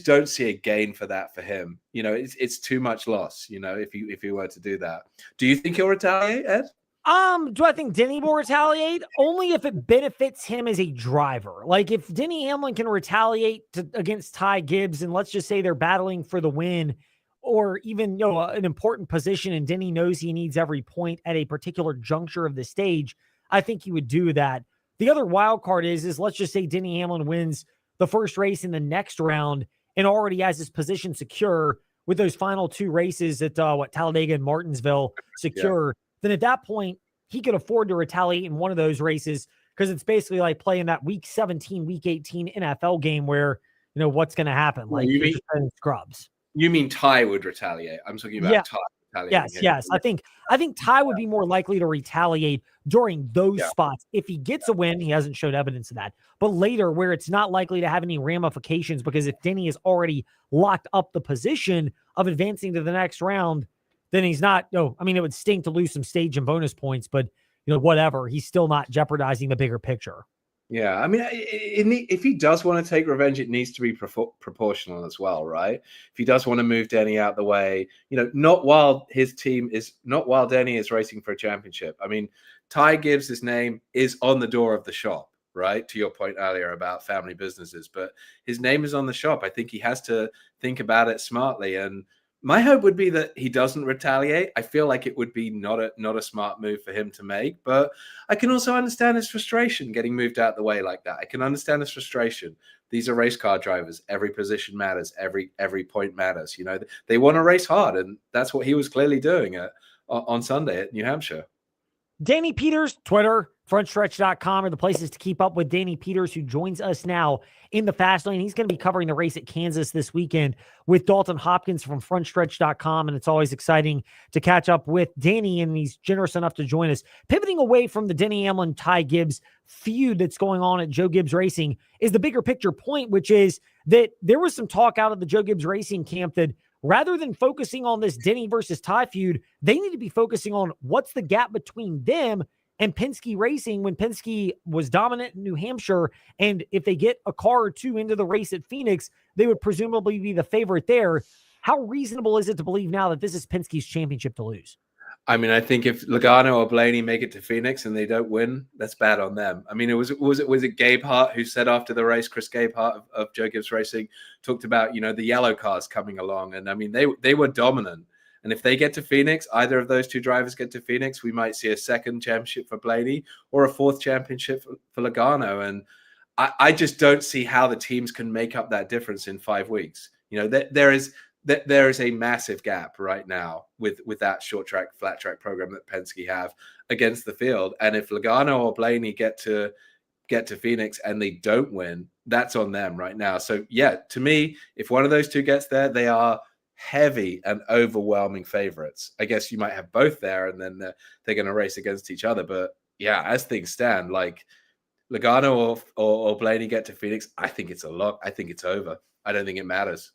don't see a gain for that for him. It's too much loss, if he were to do that. Do you think he'll retaliate, Ed? Do I think Denny will retaliate? Only if it benefits him as a driver. Like, if Denny Hamlin can retaliate against Ty Gibbs, and let's just say they're battling for the win, or even an important position, and Denny knows he needs every point at a particular juncture of the stage, I think he would do that. The other wild card is let's just say Denny Hamlin wins the first race in the next round and already has his position secure with those final two races at Talladega and Martinsville secure. Yeah. Then at that point, he could afford to retaliate in one of those races, because it's basically like playing that week 17, week 18 NFL game where, what's going to happen. Like, you mean scrubs. You mean Ty would retaliate? I'm talking about Ty. Yes. I think Ty would be more likely to retaliate during those spots. If he gets a win, he hasn't showed evidence of that. But later, where it's not likely to have any ramifications, because if Denny has already locked up the position of advancing to the next round, then he's not. It would stink to lose some stage and bonus points, but whatever. He's still not jeopardizing the bigger picture. Yeah, if he does want to take revenge, it needs to be proportional as well, right? If he does want to move Denny out the way, not while Denny is racing for a championship. Ty Gibbs' name is on the door of the shop. right? To your point earlier about family businesses, but his name is on the shop. I think he has to think about it smartly. And my hope would be that he doesn't retaliate. I feel like it would be not a smart move for him to make, but I can also understand his frustration getting moved out the way like that. I can understand his frustration. These are race car drivers. Every position matters. Every point matters. You know, they want to race hard, and that's what he was clearly doing on Sunday at New Hampshire. Danny Peters, Twitter, frontstretch.com are the places to keep up with Danny Peters, who joins us now in the fast lane. He's going to be covering the race at Kansas this weekend with Dalton Hopkins from frontstretch.com. And it's always exciting to catch up with Danny, and he's generous enough to join us. Pivoting away from the Denny Hamlin, Ty Gibbs feud that's going on at Joe Gibbs Racing is the bigger picture point, which is that there was some talk out of the Joe Gibbs Racing camp that rather than focusing on this Denny versus Ty feud, they need to be focusing on what's the gap between them and Penske Racing when Penske was dominant in New Hampshire. And if they get a car or two into the race at Phoenix, they would presumably be the favorite there. How reasonable is it to believe now that this is Penske's championship to lose? I mean, I think if Logano or Blaney make it to Phoenix and they don't win, that's bad on them. I mean, was it Gabe Hart who said after the race, Chris Gabe Hart of Joe Gibbs Racing talked about, you know, the yellow cars coming along. And I mean, they were dominant. And if they get to Phoenix, either of those two drivers get to Phoenix, we might see a second championship for Blaney or a fourth championship for Logano. And I just don't see how the teams can make up that difference in 5 weeks. You know, there is a massive gap right now with that short track, flat track program that Penske have against the field. And if Logano or Blaney get to Phoenix and they don't win, that's on them right now. So yeah, to me, if one of those two gets there, they are heavy and overwhelming favorites. I guess you might have both there and then they're going to race against each other. But yeah, as things stand, like Logano or Blaney get to Phoenix, I think it's a lock. I think it's over. I don't think it matters.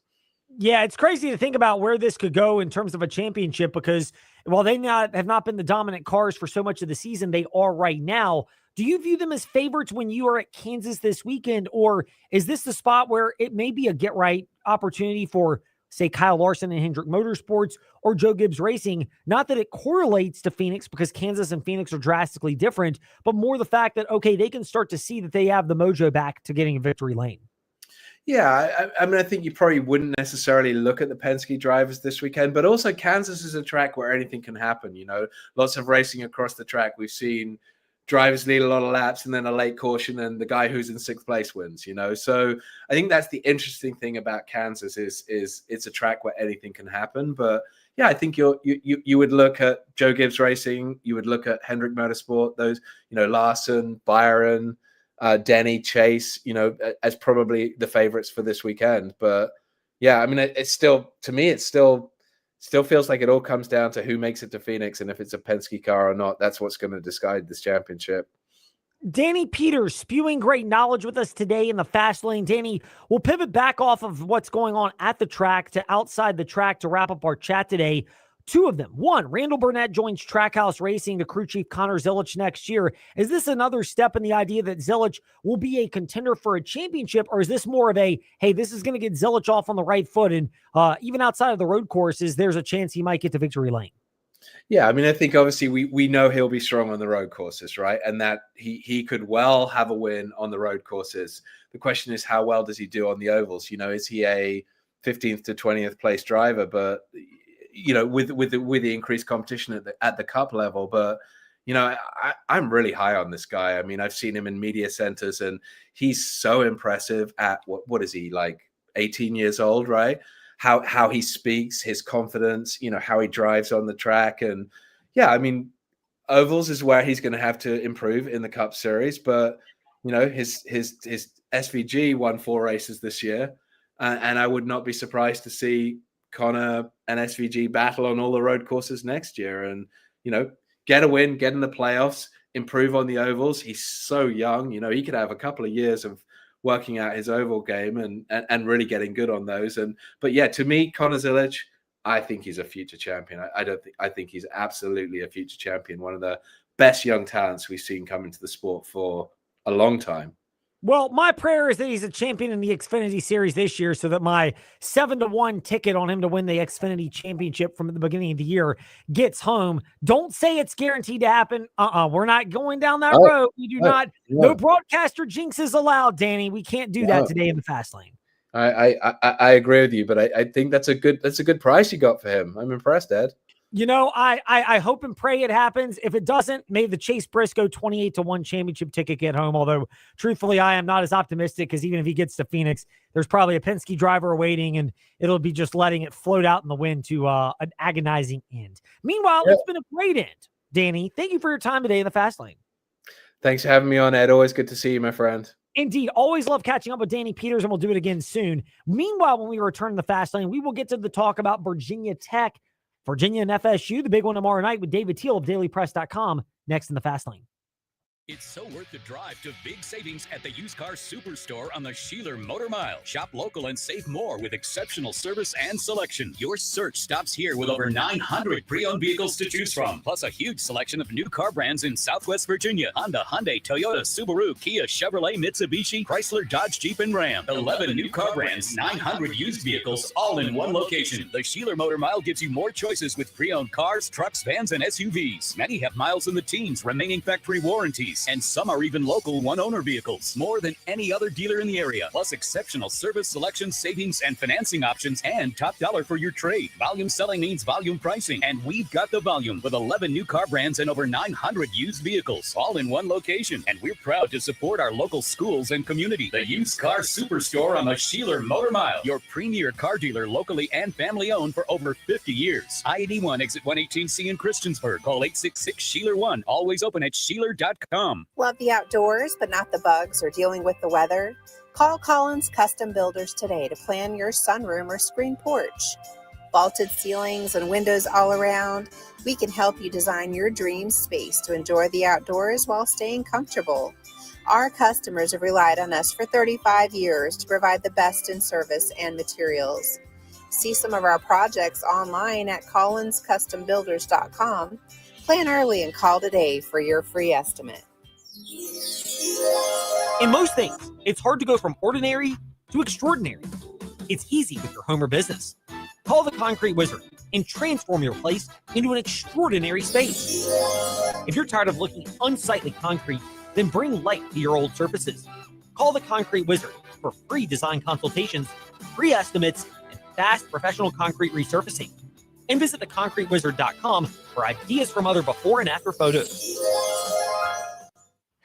Yeah, it's crazy to think about where this could go in terms of a championship, because while they have not been the dominant cars for so much of the season, they are right now. Do you view them as favorites when you are at Kansas this weekend, or is this the spot where it may be a get-right opportunity for, say, Kyle Larson and Hendrick Motorsports or Joe Gibbs Racing? Not that it correlates to Phoenix, because Kansas and Phoenix are drastically different, but more the fact that, okay, they can start to see that they have the mojo back to getting a victory lane. Yeah, I mean, I think you probably wouldn't necessarily look at the Penske drivers this weekend, but also Kansas is a track where anything can happen. You know, lots of racing across the track. We've seen drivers lead a lot of laps and then a late caution, and the guy who's in 6th place wins. You know, so I think that's the interesting thing about Kansas is it's a track where anything can happen. But yeah, I think you would look at Joe Gibbs Racing, you would look at Hendrick Motorsport, those, you know, Larson, Byron, Denny, Chase, you know, as probably the favorites for this weekend. But yeah, I mean, it's still, to me, it still feels like it all comes down to who makes it to Phoenix, and if it's a Penske car or not, that's what's going to decide this championship. Danny Peters spewing great knowledge with us today in the fast lane. Danny, we'll pivot back off of what's going on at the track to outside the track to wrap up our chat today. 2 of them. 1, Randall Burnett joins Trackhouse Racing to crew chief Connor Zilisch next year. Is this another step in the idea that Zilisch will be a contender for a championship, or is this more of a, hey, this is going to get Zilisch off on the right foot, and even outside of the road courses, there's a chance he might get to victory lane? Yeah, I mean, I think obviously we know he'll be strong on the road courses, right? And that he could well have a win on the road courses. The question is, how well does he do on the ovals? You know, is he a 15th to 20th place driver? But you know, with the increased competition at the cup level. But you know, I'm really high on this guy. I mean, I've seen him in media centers, and he's so impressive at what is he, like 18 years old, right? How he speaks, his confidence, you know, how he drives on the track. And yeah, I mean, ovals is where he's going to have to improve in the Cup Series. But you know, his SVG won 4 races this year, and I would not be surprised to see Connor and SVG battle on all the road courses next year, and you know, get a win, get in the playoffs, improve on the ovals. He's so young, you know, he could have a couple of years of working out his oval game and really getting good on those. But yeah, to me, Connor Zilisch, I think he's a future champion. I think he's absolutely a future champion. One of the best young talents we've seen come into the sport for a long time. Well, my prayer is that he's a champion in the Xfinity Series this year so that my 7-1 ticket on him to win the Xfinity Championship from the beginning of the year gets home. Don't say it's guaranteed to happen. We're not going down that road. We do not. No broadcaster jinxes allowed, Danny. We can't do that today in the fast lane. I agree with you, but I think that's a good price you got for him. I'm impressed, Ed. You know, I hope and pray it happens. If it doesn't, may the Chase Briscoe 28-1 championship ticket get home. Although, truthfully, I am not as optimistic because even if he gets to Phoenix, there's probably a Penske driver awaiting, and it'll be just letting it float out in the wind to an agonizing end. Meanwhile, it's been a great end. Danny, thank you for your time today in the Fast Lane. Thanks for having me on, Ed. Always good to see you, my friend. Indeed. Always love catching up with Danny Peters, and we'll do it again soon. Meanwhile, when we return to the Fast Lane, we will get to the talk about Virginia Tech, Virginia and FSU, the big one tomorrow night with David Teel of dailypress.com next in the Fast Lane. It's so worth the drive to big savings at the used car superstore on the Sheeler Motor Mile. Shop local and save more with exceptional service and selection. Your search stops here with over 900 pre-owned vehicles to choose from, plus a huge selection of new car brands in Southwest Virginia. Honda, Hyundai, Toyota, Subaru, Kia, Chevrolet, Mitsubishi, Chrysler, Dodge, Jeep, and Ram. 11 new car brands, 900 used vehicles, all in one location. The Sheeler Motor Mile gives you more choices with pre-owned cars, trucks, vans, and SUVs. Many have miles in the teens, remaining factory warranties, and some are even local one-owner vehicles. More than any other dealer in the area, plus exceptional service, selection, savings, and financing options, and top dollar for your trade. Volume selling means volume pricing, and we've got the volume with 11 new car brands and over 900 used vehicles, all in one location. And we're proud to support our local schools and community. The Used Car Superstore on the Sheeler Motor Mile, your premier car dealer, locally and family-owned for over 50 years. I-81 exit 118C in Christiansburg. Call 866-SHEELER1. Always open at Sheeler.com. Love the outdoors, but not the bugs or dealing with the weather? Call Collins Custom Builders today to plan your sunroom or screen porch. Vaulted ceilings and windows all around, we can help you design your dream space to enjoy the outdoors while staying comfortable. Our customers have relied on us for 35 years to provide the best in service and materials. See some of our projects online at collinscustombuilders.com. Plan early and call today for your free estimate. In most things, it's hard to go from ordinary to extraordinary. It's easy with your home or business. Call the Concrete Wizard and transform your place into an extraordinary space. If you're tired of looking at unsightly concrete, then bring light to your old surfaces. Call the Concrete Wizard for free design consultations, free estimates, and fast professional concrete resurfacing. And visit theconcretewizard.com for ideas from other before and after photos.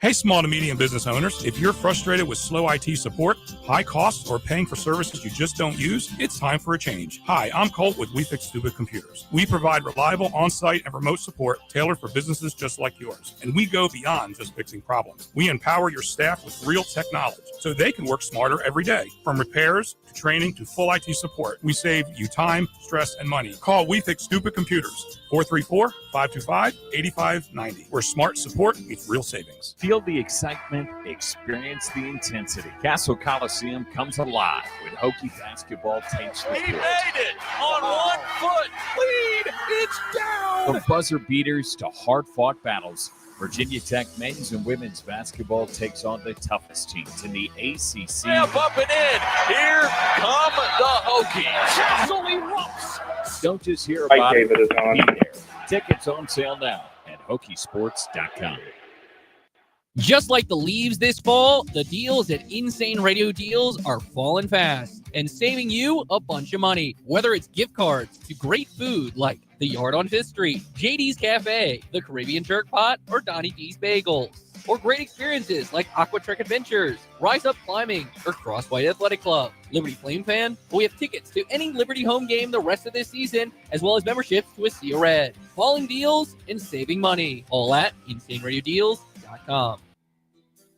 Hey, small to medium business owners, if you're frustrated with slow IT support, high costs, or paying for services you just don't use, it's time for a change. Hi, I'm Colt with We Fix Stupid Computers. We provide reliable on-site and remote support tailored for businesses just like yours. And we go beyond just fixing problems. We empower your staff with real technology so they can work smarter every day. From repairs to training to full IT support, we save you time, stress, and money. Call We Fix Stupid Computers, 434-525-8590, where smart support meets real savings. Feel the excitement, experience the intensity. Castle Coliseum comes alive when Hokie basketball takes the court. He made it on 1 foot lead. It's down. From buzzer beaters to hard-fought battles, Virginia Tech men's and women's basketball takes on the toughest teams in the ACC. Step up and in. Here come the Hokies. Castle erupts. Don't just hear about it. Be there. Tickets on sale now at Hokiesports.com. Just like the leaves this fall, the deals at Insane Radio Deals are falling fast and saving you a bunch of money. Whether it's gift cards to great food like the Yard on 5th Street, JD's Cafe, the Caribbean Jerk Pot, or Donnie D's Bagels. Or great experiences like Aqua Trek Adventures, Rise Up Climbing, or Cross White Athletic Club. Liberty Flame fan? Well, we have tickets to any Liberty home game the rest of this season, as well as memberships to a Sea of Red. Falling deals and saving money. All at InsaneRadioDeals.com.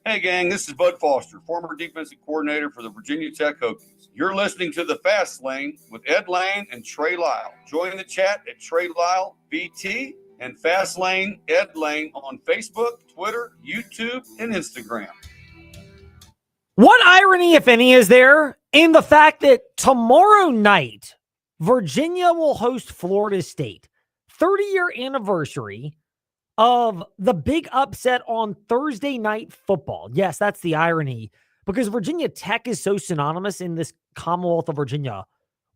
Hey, gang, this is Bud Foster, former defensive coordinator for the Virginia Tech Hokies. You're listening to The Fast Lane with Ed Lane and Trey Lyle. Join the chat at Trey Lyle VT and Fast Lane Ed Lane on Facebook, Twitter, YouTube, and Instagram. What irony, if any, is there in the fact that tomorrow night, Virginia will host Florida State? 30-year anniversary of the big upset on Thursday Night Football. Yes, that's the irony because Virginia Tech is so synonymous in this Commonwealth of Virginia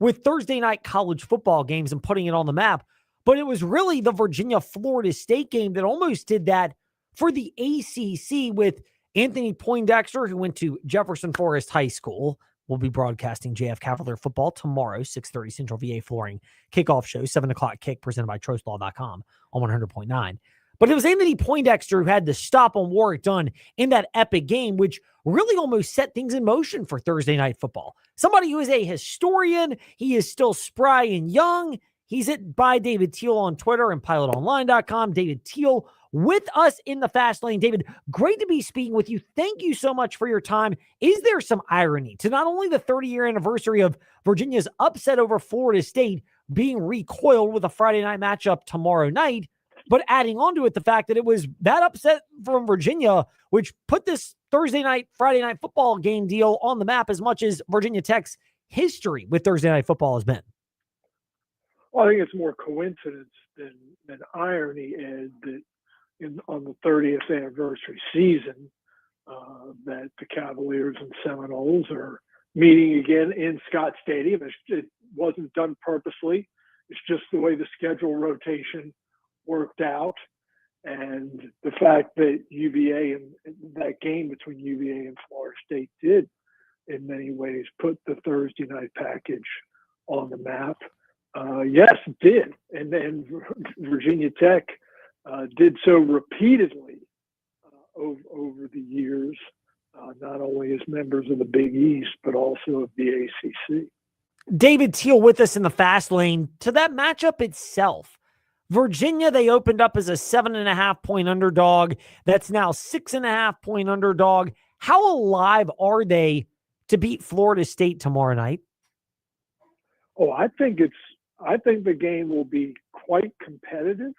with Thursday night college football games and putting it on the map. But it was really the Virginia-Florida State game that almost did that for the ACC with Anthony Poindexter, who went to Jefferson Forest High School. We'll be broadcasting JF Cavalier football tomorrow, 6:30 Central VA Flooring kickoff show, 7 o'clock kick presented by TrostLaw.com on 100.9. But it was Anthony Poindexter who had the stop on Warwick Dunn in that epic game, which really almost set things in motion for Thursday night football. Somebody who is a historian. He is still spry and young. He's at by David Teel on Twitter and pilotonline.com. David Teel with us in the fast lane. David, great to be speaking with you. Thank you so much for your time. Is there some irony to not only the 30-year anniversary of Virginia's upset over Florida State being recoiled with a Friday night matchup tomorrow night, but adding on to it the fact that it was that upset from Virginia, which put this Thursday night, Friday night football game deal on the map as much as Virginia Tech's history with Thursday night football has been? Well, I think it's more coincidence than irony, Ed, that on the 30th anniversary season, that the Cavaliers and Seminoles are meeting again in Scott Stadium. It wasn't done purposely. It's just the way the schedule rotation worked out. And the fact that UVA and that game between UVA and Florida State did in many ways put the Thursday night package on the map. Yes, it did. And then Virginia Tech did so repeatedly over the years, not only as members of the Big East, but also of the ACC. David Teel with us in the fast lane. To that matchup itself, Virginia, they opened up as a 7.5-point underdog. That's now 6.5-point underdog. How alive are they to beat Florida State tomorrow night? Oh, I think the game will be quite competitive.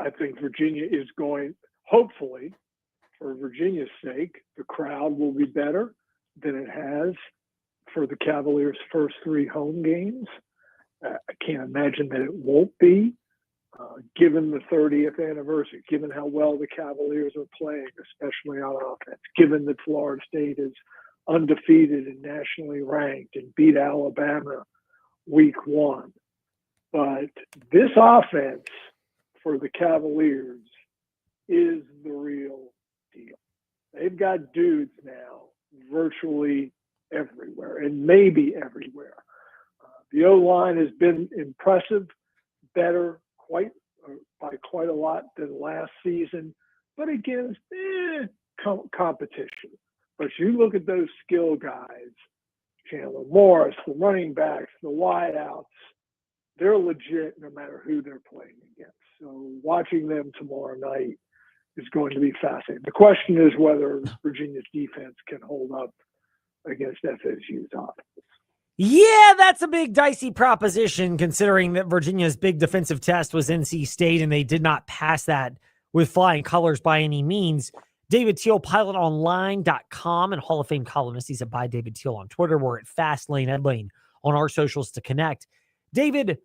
I think Virginia is going, hopefully, for Virginia's sake, the crowd will be better than it has for the Cavaliers' first 3 home games. I can't imagine that it won't be, given the 30th anniversary, given how well the Cavaliers are playing, especially on offense, given that Florida State is undefeated and nationally ranked and beat Alabama week 1. But this offense for the Cavaliers is the real deal. They've got dudes now virtually everywhere, and maybe everywhere. The O-line has been impressive, better by quite a lot than last season, but against competition. But you look at those skill guys, Chandler Morris, the running backs, the wideouts, they're legit no matter who they're playing against. So watching them tomorrow night is going to be fascinating. The question is whether Virginia's defense can hold up against FSU's offense. Yeah, that's a big dicey proposition considering that Virginia's big defensive test was NC State and they did not pass that with flying colors by any means. David Teel, pilotonline.com and Hall of Fame columnist. He's at by David Teel on Twitter. We're at Fastlane Edlane on our socials to connect. David,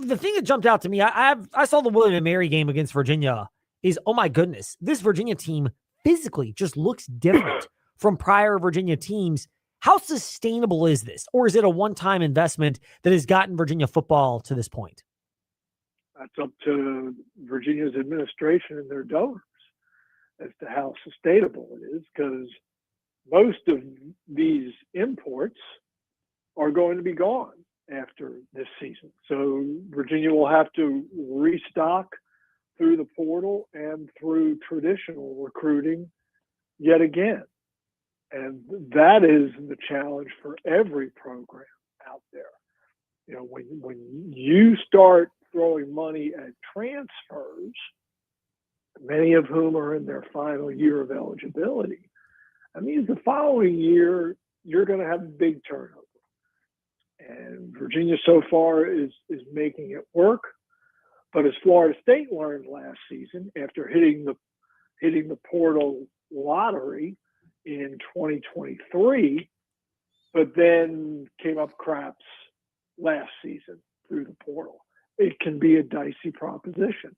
the thing that jumped out to me, I saw the William & Mary game against Virginia is, oh my goodness, this Virginia team physically just looks different from prior Virginia teams. How sustainable is this? Or is it a one-time investment that has gotten Virginia football to this point? That's up to Virginia's administration and their donors as to how sustainable it is, because most of these imports are going to be gone after this season. So Virginia will have to restock through the portal and through traditional recruiting yet again. And that is the challenge for every program out there. You know, when you start throwing money at transfers, many of whom are in their final year of eligibility, that means the following year you're going to have big turnover. And Virginia so far is making it work. But as Florida State learned last season, after hitting the portal lottery in 2023, but then came up craps last season through the portal, it can be a dicey proposition.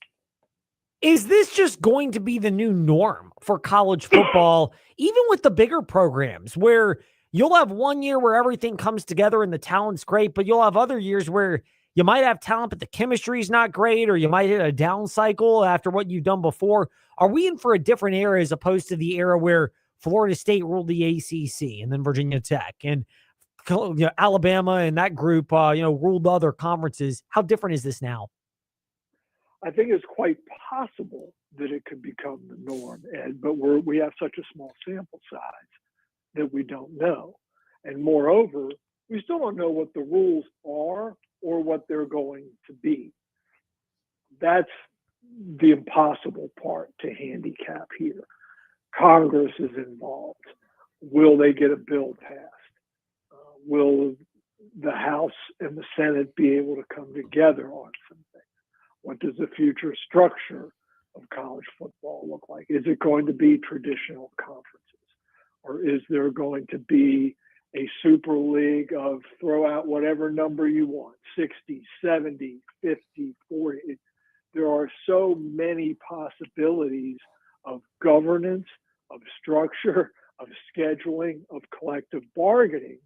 Is this just going to be the new norm for college football, even with the bigger programs, where you'll have one year where everything comes together and the talent's great, but you'll have other years where you might have talent, but the chemistry is not great, or you might hit a down cycle after what you've done before? Are we in for a different era as opposed to the era where Florida State ruled the ACC and then Virginia Tech and Alabama and that group, ruled other conferences? How different is this now? I think it's quite possible that it could become the norm, Ed, but we have such a small sample size that we don't know. And moreover, we still don't know what the rules are or what they're going to be. That's the impossible part to handicap here. Congress is involved. Will they get a bill passed? Will the House and the Senate be able to come together on some things? What does the future structure of college football look like? Is it going to be traditional conferences? Or is there going to be a super league of throw out whatever number you want, 60, 70, 50, 40? There are so many possibilities of governance, of structure, of scheduling, of collective bargaining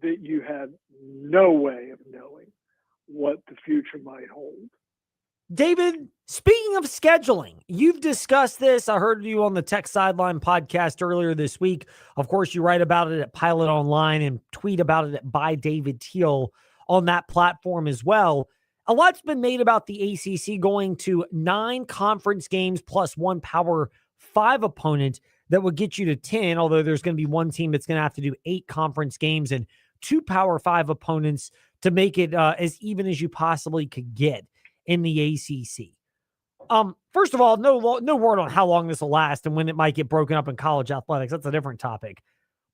that you have no way of knowing what the future might hold. David, speaking of scheduling, you've discussed this. I heard you on the Tech Sideline podcast earlier this week. Of course, you write about it at Pilot Online and tweet about it at By David Teel on that platform as well. A lot's been made about the ACC going to 9 conference games plus 1 Power 5 opponent that would get you to 10, although there's going to be one team that's going to have to do 8 conference games and 2 Power 5 opponents to make it as even as you possibly could get in the ACC. First of all, no word on how long this will last and when it might get broken up in college athletics. That's a different topic.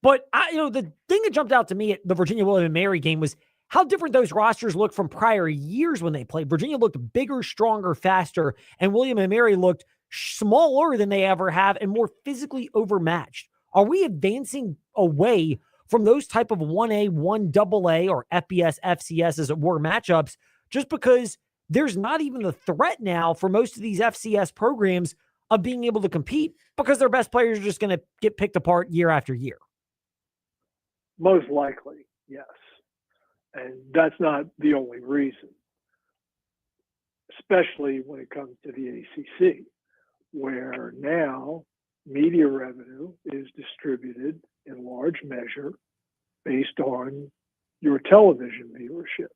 But the thing that jumped out to me at the Virginia William & Mary game was how different those rosters looked from prior years when they played. Virginia looked bigger, stronger, faster, and William & Mary looked smaller than they ever have and more physically overmatched. Are we advancing away from those type of 1A, 1AA, or FBS, FCS as it were matchups just because there's not even the threat now for most of these FCS programs of being able to compete because their best players are just going to get picked apart year after year? Most likely, yes. And that's not the only reason, especially when it comes to the ACC, where now media revenue is distributed in large measure based on your television viewership.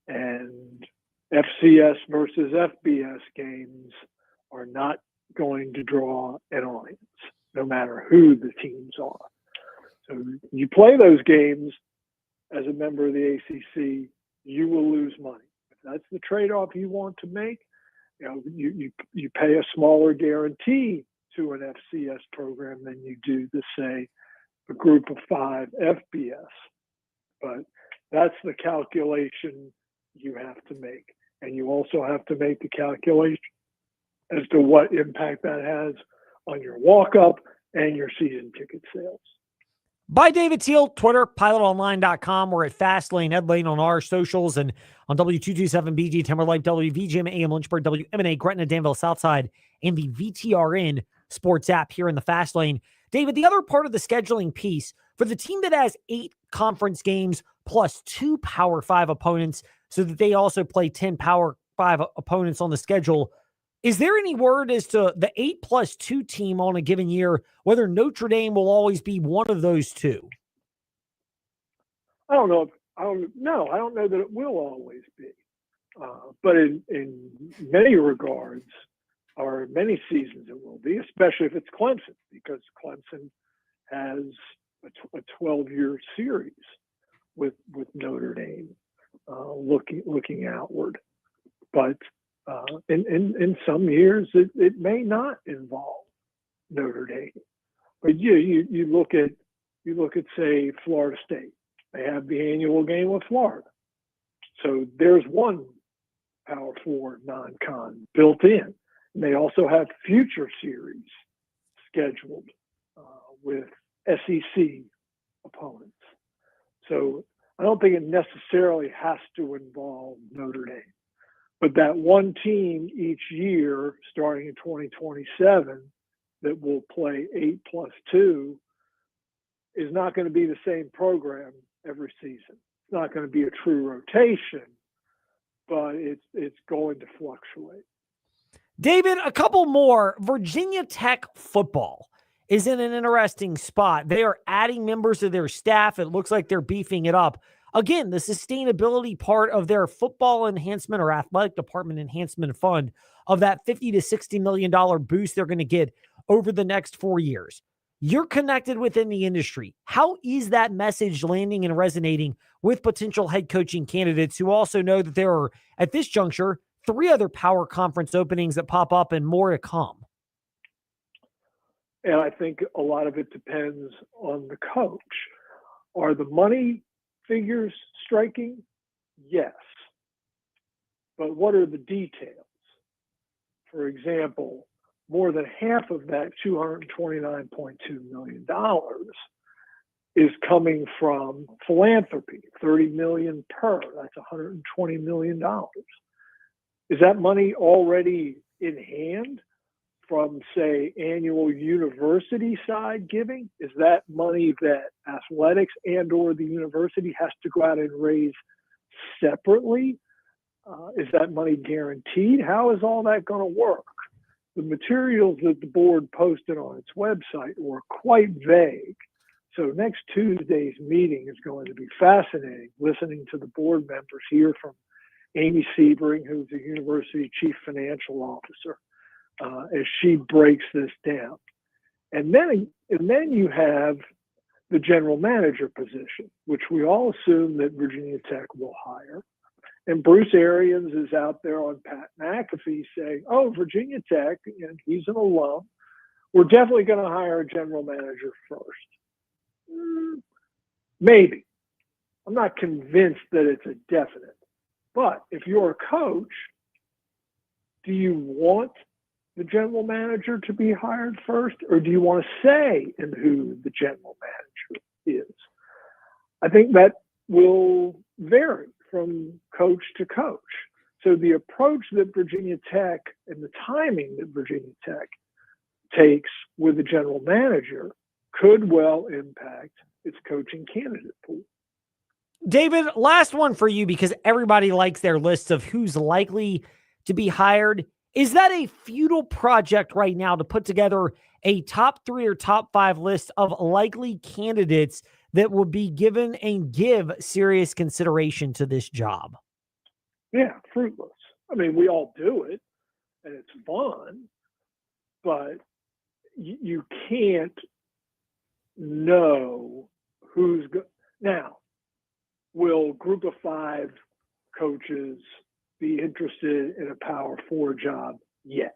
And FCS versus FBS games are not going to draw an audience, no matter who the teams are. So you play those games as a member of the ACC, you will lose money. If that's the trade-off you want to make, you pay a smaller guarantee to an FCS program than you do to, say, a group of 5 FBS. But that's the calculation you have to make. And you also have to make the calculation as to what impact that has on your walk-up and your season ticket sales. By David Teel, Twitter, pilotonline.com. We're at Fastlane, Ed Lane on our socials, and on W227BG, Timberlake, WVGM, AM Lynchburg, WMNA, Gretna, Danville, Southside, and the VTRN sports app here in the Fastlane. David, the other part of the scheduling piece, for the team that has 8 conference games plus 2 Power 5 opponents, so that they also play 10 Power 5 opponents on the schedule, is there any word as to the 8+2 team on a given year, whether Notre Dame will always be one of those 2? I don't know. I don't know that it will always be. But in many regards, or many seasons it will be, especially if it's Clemson, because Clemson has a 12-year series with Notre Dame looking outward. But in some years, it may not involve Notre Dame. But you look at say Florida State. They have the annual game with Florida, so there's one Power 4 non-con built in. And they also have future series scheduled with SEC opponents. So I don't think it necessarily has to involve Notre Dame. But that one team each year, starting in 2027, that will play 8+2 is not going to be the same program every season. It's not going to be a true rotation, but it's going to fluctuate. David, a couple more. Virginia Tech football is in an interesting spot. They are adding members to their staff. It looks like they're beefing it up. Again, the sustainability part of their football enhancement or athletic department enhancement fund of that $50 to $60 million boost they're going to get over the next 4 years. You're connected within the industry. How is that message landing and resonating with potential head coaching candidates who also know that there are, at this juncture, 3 other power conference openings that pop up and more to come? And I think a lot of it depends on the coach. Are the money figures striking? Yes. But what are the details? For example, more than half of that $229.2 million is coming from philanthropy, $30 million per. That's $120 million. Is that money already in hand from, say, annual university side giving? Is that money that athletics and or the university has to go out and raise separately? Is that money guaranteed? How is all that going to work? The materials that the board posted on its website were quite vague. So next Tuesday's meeting is going to be fascinating, listening to the board members hear from Amy Sebring, who's the university chief financial officer, as she breaks this down. And then you have the general manager position, which we all assume that Virginia Tech will hire. And Bruce Arians is out there on Pat McAfee saying, oh, Virginia Tech, and he's an alum, we're definitely going to hire a general manager first. Maybe. I'm not convinced that it's a definite. But if you're a coach, do you want the general manager to be hired first, or do you want to say in who the general manager is? I think that will vary from coach to coach. So the approach that Virginia Tech and the timing that Virginia Tech takes with the general manager could well impact its coaching candidate pool. David, last one for you, because everybody likes their lists of who's likely to be hired. Is that a futile project right now to put together a top 3 or top 5 list of likely candidates that will be given and give serious consideration to this job? Yeah, fruitless. I mean, we all do it, and it's fun, but you can't know who's good. Now, will Group of 5 coaches be interested in a Power 4 job? Yes.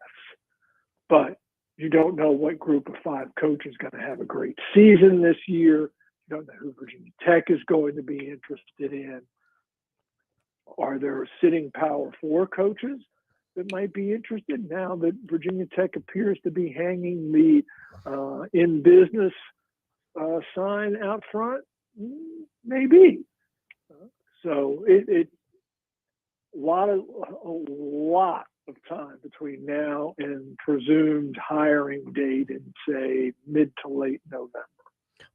But you don't know what Group of 5 coach is going to have a great season this year. You don't know who Virginia Tech is going to be interested in. Are there sitting Power 4 coaches that might be interested now that Virginia Tech appears to be hanging the in business sign out front? Maybe. So a lot of time between now and presumed hiring date in, say, mid to late November.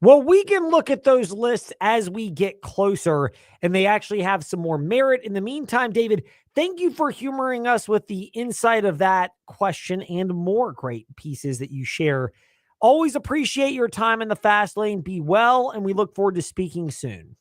Well, we can look at those lists as we get closer and they actually have some more merit. In the meantime, David, thank you for humoring us with the insight of that question and more great pieces that you share. Always appreciate your time in the fast lane. Be well, and we look forward to speaking soon.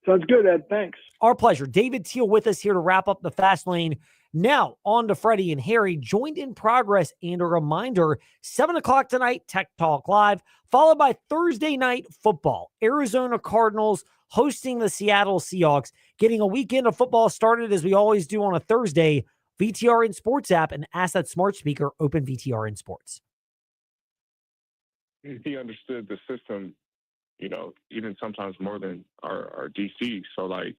Sounds good, Ed. Thanks. Our pleasure. David Teel with us here to wrap up the fast lane. Now on to Freddie and Harry, joined in progress, and a reminder, 7 o'clock tonight, Tech Talk Live, followed by Thursday night football. Arizona Cardinals hosting the Seattle Seahawks, getting a weekend of football started as we always do on a Thursday. VTRN Sports app and ask that smart speaker, open VTRN Sports. He understood the system, you know, even sometimes more than our DC. So, like,